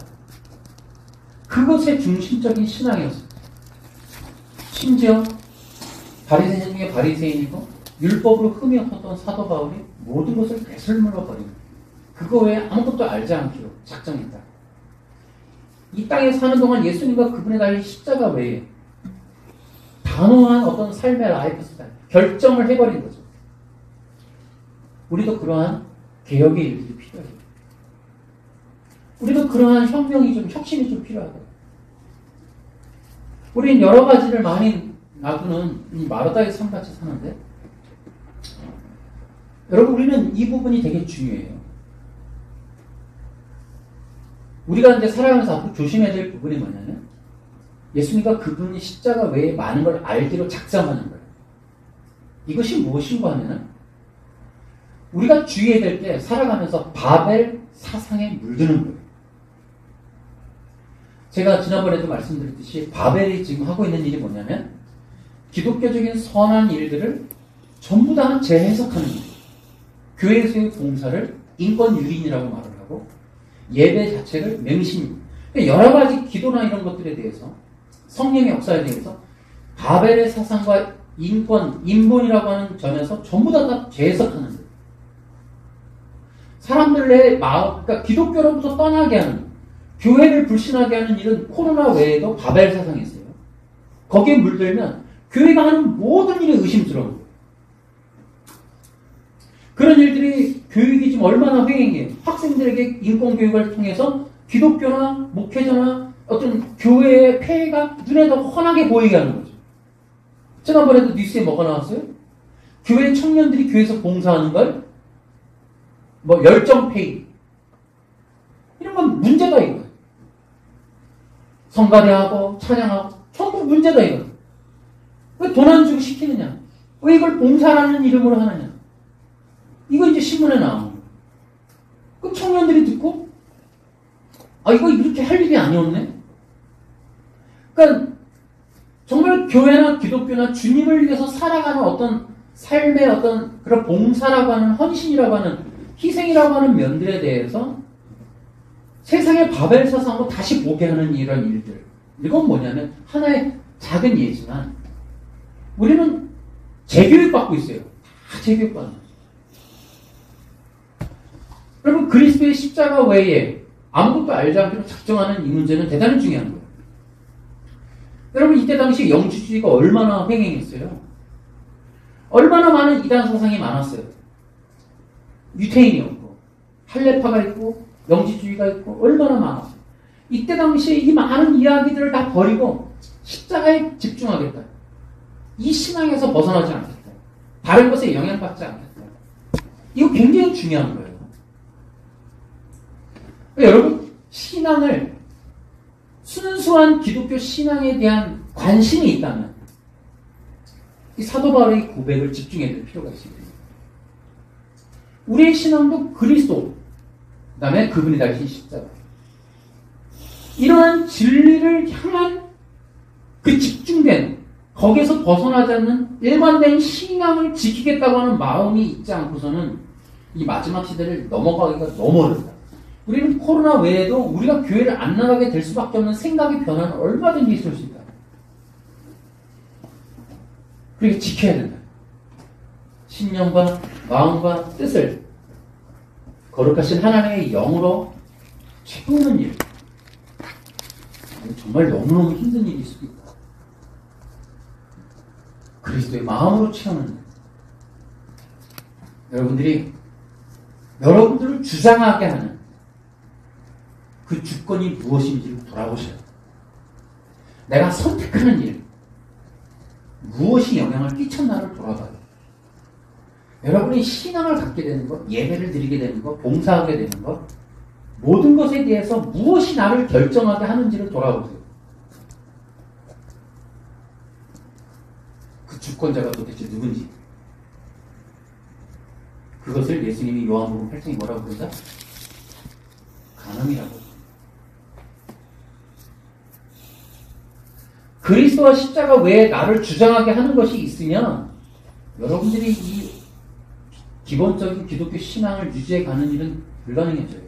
그것의 중심적인 신앙이었어요. 심지어 바리새인 중에 바리새인이고 율법으로 흠이 없었던 사도 바울이 모든 것을 배설물로 버리고 그거 외에 아무것도 알지 않기로 작정했다. 이 땅에 사는 동안 예수님과 그분의 달린 십자가 외에 단호한 어떤 삶의 라이프 스타일, 결정을 해버린 거죠. 우리도 그러한 개혁의 일들이 필요해요. 우리도 그러한 혁신이 좀 필요하다. 우리는 여러 가지를 많이 놔두는 이 마르다의 삶같이 사는데, 여러분, 우리는 이 부분이 되게 중요해요. 우리가 이제 살아가면서 앞으로 조심해야 될 부분이 뭐냐면, 예수님과 그분이 십자가 외에 많은 걸 알기로 작정하는 거예요. 이것이 무엇인가 하면은, 우리가 주의해야 될 때 살아가면서 바벨 사상에 물드는 거예요. 제가 지난번에도 말씀드렸듯이 바벨이 지금 하고 있는 일이 뭐냐면 기독교적인 선한 일들을 전부 다 재해석하는 거예요. 교회에서의 봉사를 인권유린이라고 말을 하고 예배 자체를 맹신, 여러 가지 기도나 이런 것들에 대해서 성령의 역사에 대해서 바벨의 사상과 인권, 인본이라고 하는 점에서 전부 다 재해석하는 거예요. 사람들의 마음, 그러니까 기독교로부터 떠나게 하는, 교회를 불신하게 하는 일은 코로나 외에도 바벨 사상이 있어요. 거기에 물들면 교회가 하는 모든 일이 의심스러운 거예요. 그런 일들이 교육이 지금 얼마나 횡행해요. 학생들에게 인권교육을 통해서 기독교나 목회자나 어떤 교회의 폐해가 눈에 더 훤하게 보이게 하는 거죠. 지난번에도 뉴스에 뭐가 나왔어요? 교회 청년들이 교회에서 봉사하는 걸 열정페이. 이런 건 문제가 있고요. 성가대하고 찬양하고 전부 문제다, 이거. 왜 돈 안 주고 시키느냐? 왜 이걸 봉사라는 이름으로 하느냐? 이거 이제 신문에 나오는 거예요. 그럼 청년들이 듣고, 아, 이거 이렇게 할 일이 아니었네? 그러니까, 정말 교회나 기독교나 주님을 위해서 살아가는 어떤 삶의 어떤 그런 봉사라고 하는 헌신이라고 하는 희생이라고 하는 면들에 대해서 세상의 바벨 사상으로 다시 보게 하는 이런 일들. 이건 뭐냐면 하나의 작은 예지만 우리는 재교육받고 있어요. 다 재교육받는 거예요. 여러분 그리스도의 십자가 외에 아무것도 알지 않고 작정하는 이 문제는 대단히 중요한 거예요. 여러분 이때 당시 영주주의가 얼마나 횡행했어요. 얼마나 많은 이단 사상이 많았어요. 유태인이었고 할례파가 있고 영지주의가 있고 얼마나 많았어요. 이때 당시에 이 많은 이야기들을 다 버리고 십자가에 집중하겠다. 이 신앙에서 벗어나지 않겠다. 다른 것에 영향받지 않겠다. 이거 굉장히 중요한 거예요. 여러분 신앙을 순수한 기독교 신앙에 대한 관심이 있다면 이 사도 바울의 고백을 집중해야 될 필요가 있습니다. 우리의 신앙도 그리스도, 그 다음에 그분이 달린 십자가. 이러한 진리를 향한 그 집중된, 거기에서 벗어나지 않는 일관된 신앙을 지키겠다고 하는 마음이 있지 않고서는 이 마지막 시대를 넘어가기가 너무 어렵다. 우리는 코로나 외에도 우리가 교회를 안 나가게 될 수밖에 없는 생각의 변화는 얼마든지 있을 수 있다. 그렇게 지켜야 된다. 신념과 마음과 뜻을 거룩하신 하나님의 영으로 채우는 일. 정말 너무너무 힘든 일일 수도 있다. 그리스도의 마음으로 채우는 일. 여러분들을 주장하게 하는 그 주권이 무엇인지를 돌아보셔야 돼요. 내가 선택하는 일, 무엇이 영향을 끼쳤나를 돌아봐요. 여러분이 신앙을 갖게 되는 것, 예배를 드리게 되는 것, 봉사하게 되는 것, 모든 것에 대해서 무엇이 나를 결정하게 하는지를 돌아보세요. 그 주권자가 도대체 누군지. 그것을 예수님이 요한복음 8장에 뭐라고 그런다? 간음이라고. 그리스도와 십자가 외에 나를 주장하게 하는 것이 있으면 여러분들이 이 기본적인 기독교 신앙을 유지해 가는 일은 불가능해져요.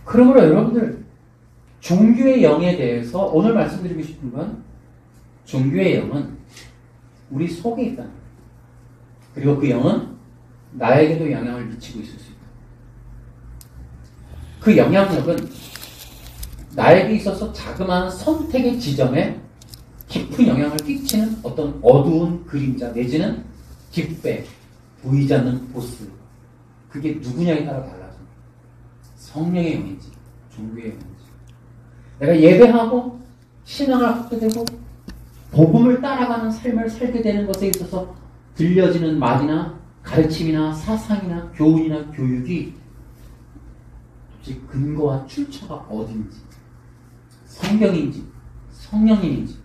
그러므로 여러분들 종교의 영에 대해서 오늘 말씀드리고 싶은 건 종교의 영은 우리 속에 있다. 그리고 그 영은 나에게도 영향을 미치고 있을 수 있다. 그 영향력은 나에게 있어서 자그마한 선택의 지점에 깊은 영향을 끼치는 어떤 어두운 그림자 내지는 깃배, 보이지 않는 보스. 그게 누구냐에 따라 달라집니다. 성령의 영인지 종교의 영인지. 내가 예배하고 신앙을 갖게 되고 복음을 따라가는 삶을 살게 되는 것에 있어서 들려지는 말이나 가르침이나 사상이나 교훈이나 교육이 도대체 근거와 출처가 어딘지, 성경인지 성령님인지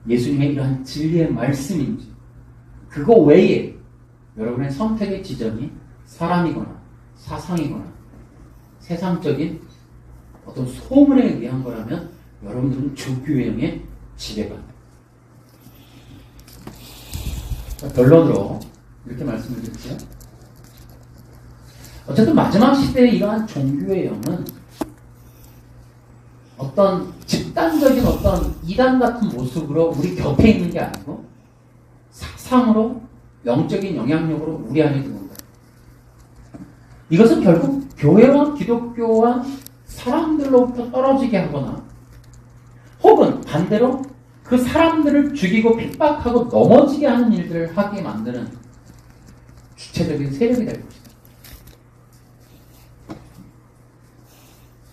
예수님의 이러한 진리의 말씀인지, 그거 외에 여러분의 선택의 지점이 사람이거나 사상이거나 세상적인 어떤 소문에 의한 거라면 여러분들은 조교형에 지배받는다. 결론으로 이렇게 말씀을 드릴게요. 어쨌든 마지막 시대에 이러한 종교의 영은 어떤 집단적인 어떤 이단 같은 모습으로 우리 곁에 있는 게 아니고 사상으로 영적인 영향력으로 우리 안에 들어온다. 이것은 결국 교회와 기독교와 사람들로부터 떨어지게 하거나 혹은 반대로 그 사람들을 죽이고 핍박하고 넘어지게 하는 일들을 하게 만드는 주체적인 세력이 될 것이다.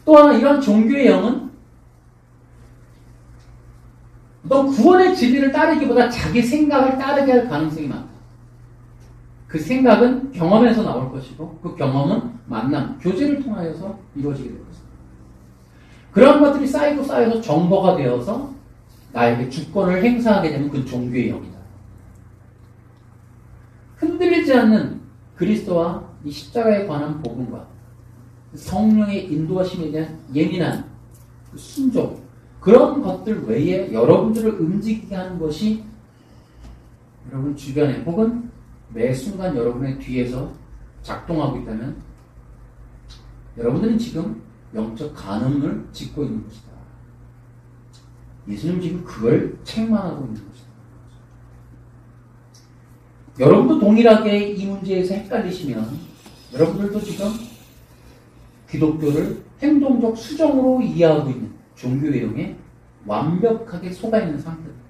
또한 이런 종교의 영은 어떤 구원의 진리를 따르기보다 자기 생각을 따르게 할 가능성이 많다. 그 생각은 경험에서 나올 것이고 그 경험은 만남, 교제를 통하여서 이루어지게 될 것입니다. 그런 것들이 쌓여서 정보가 되어서 나에게 주권을 행사하게 되는 그 종교의 영이다. 흔들리지 않는 그리스도와 이 십자가에 관한 복음과 성령의 인도하심에 대한 예민한 순종, 그런 것들 외에 여러분들을 움직이게 하는 것이 여러분 주변에 혹은 매 순간 여러분의 뒤에서 작동하고 있다면 여러분들은 지금 영적 간음을 짓고 있는 것이다. 예수님 지금 그걸 책망하고 있는 것이다. 여러분도 동일하게 이 문제에서 헷갈리시면 여러분들도 지금 기독교를 행동적 수정으로 이해하고 있는 종교 외형에 완벽하게 속아 있는 상태입니다.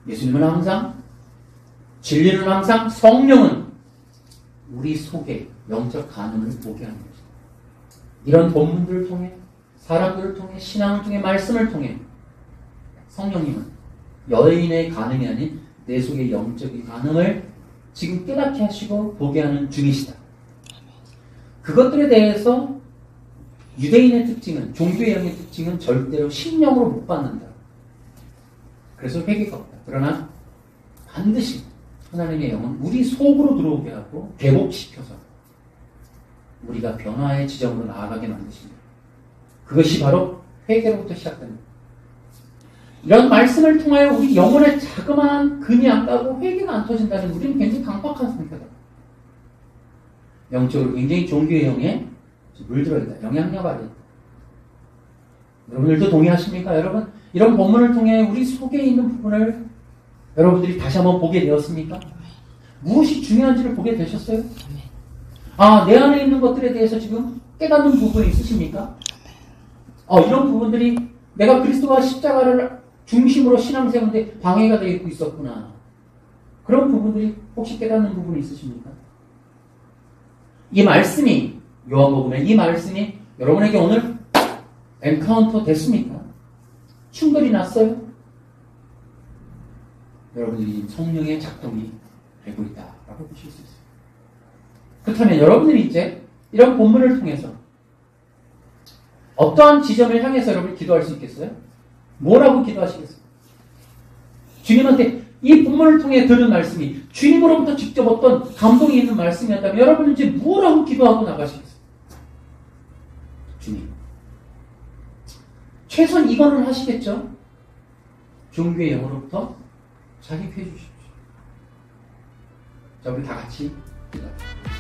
예수님은 항상, 진리는 항상, 성령은 우리 속에 영적 간음을 보게 하는 것입니다. 이런 본문들을 통해, 사람들을 통해, 신앙을 통해, 말씀을 통해 성령님은 여인의 간음이 아닌 내 속의 영적인 간음을 지금 깨닫게 하시고 보게 하는 중이시다. 그것들에 대해서 유대인의 특징은, 종교의 영의 특징은 절대로 심령으로 못 받는다. 그래서 회개가 없다. 그러나 반드시 하나님의 영은 우리 속으로 들어오게 하고 회복시켜서 우리가 변화의 지점으로 나아가게 만드십니다. 그것이 바로 회개로부터 시작됩니다. 이런 말씀을 통하여 우리 영혼의 자그마한 근이 안 가고 회개가 안 터진다면 우리는 굉장히 강박한 상태다. 영적으로 굉장히 종교의 영에 물들어 있다. 영향력 아래 있다. 여러분들도 동의하십니까? 여러분, 이런 본문을 통해 우리 속에 있는 부분을 여러분들이 다시 한번 보게 되었습니까? 무엇이 중요한지를 보게 되셨어요? 아, 내 안에 있는 것들에 대해서 지금 깨닫는 부분이 있으십니까? 이런 부분들이 내가 그리스도와 십자가를 중심으로 신앙생활에 방해가 되어 있고 있었구나. 그런 부분들이 혹시 깨닫는 부분이 있으십니까? 이 말씀이, 요한복음의 이 말씀이 여러분에게 오늘 엔카운터 됐습니까? 충돌이 났어요? 여러분들이 성령의 작동이 되고 있다라고 보실 수 있어요. 그렇다면 여러분들이 이제 이런 본문을 통해서 어떠한 지점을 향해서 여러분이 기도할 수 있겠어요? 뭐라고 기도하시겠어요? 주님한테 이 본문을 통해 들은 말씀이 주님으로부터 직접 어떤 감동이 있는 말씀이었다면 여러분은 이제 뭐라고 기도하고 나가시겠어요? 주님. 최소한 이거는 하시겠죠? 종교의 영으로부터 자립해 주십시오. 자, 우리 다 같이 기도합시다.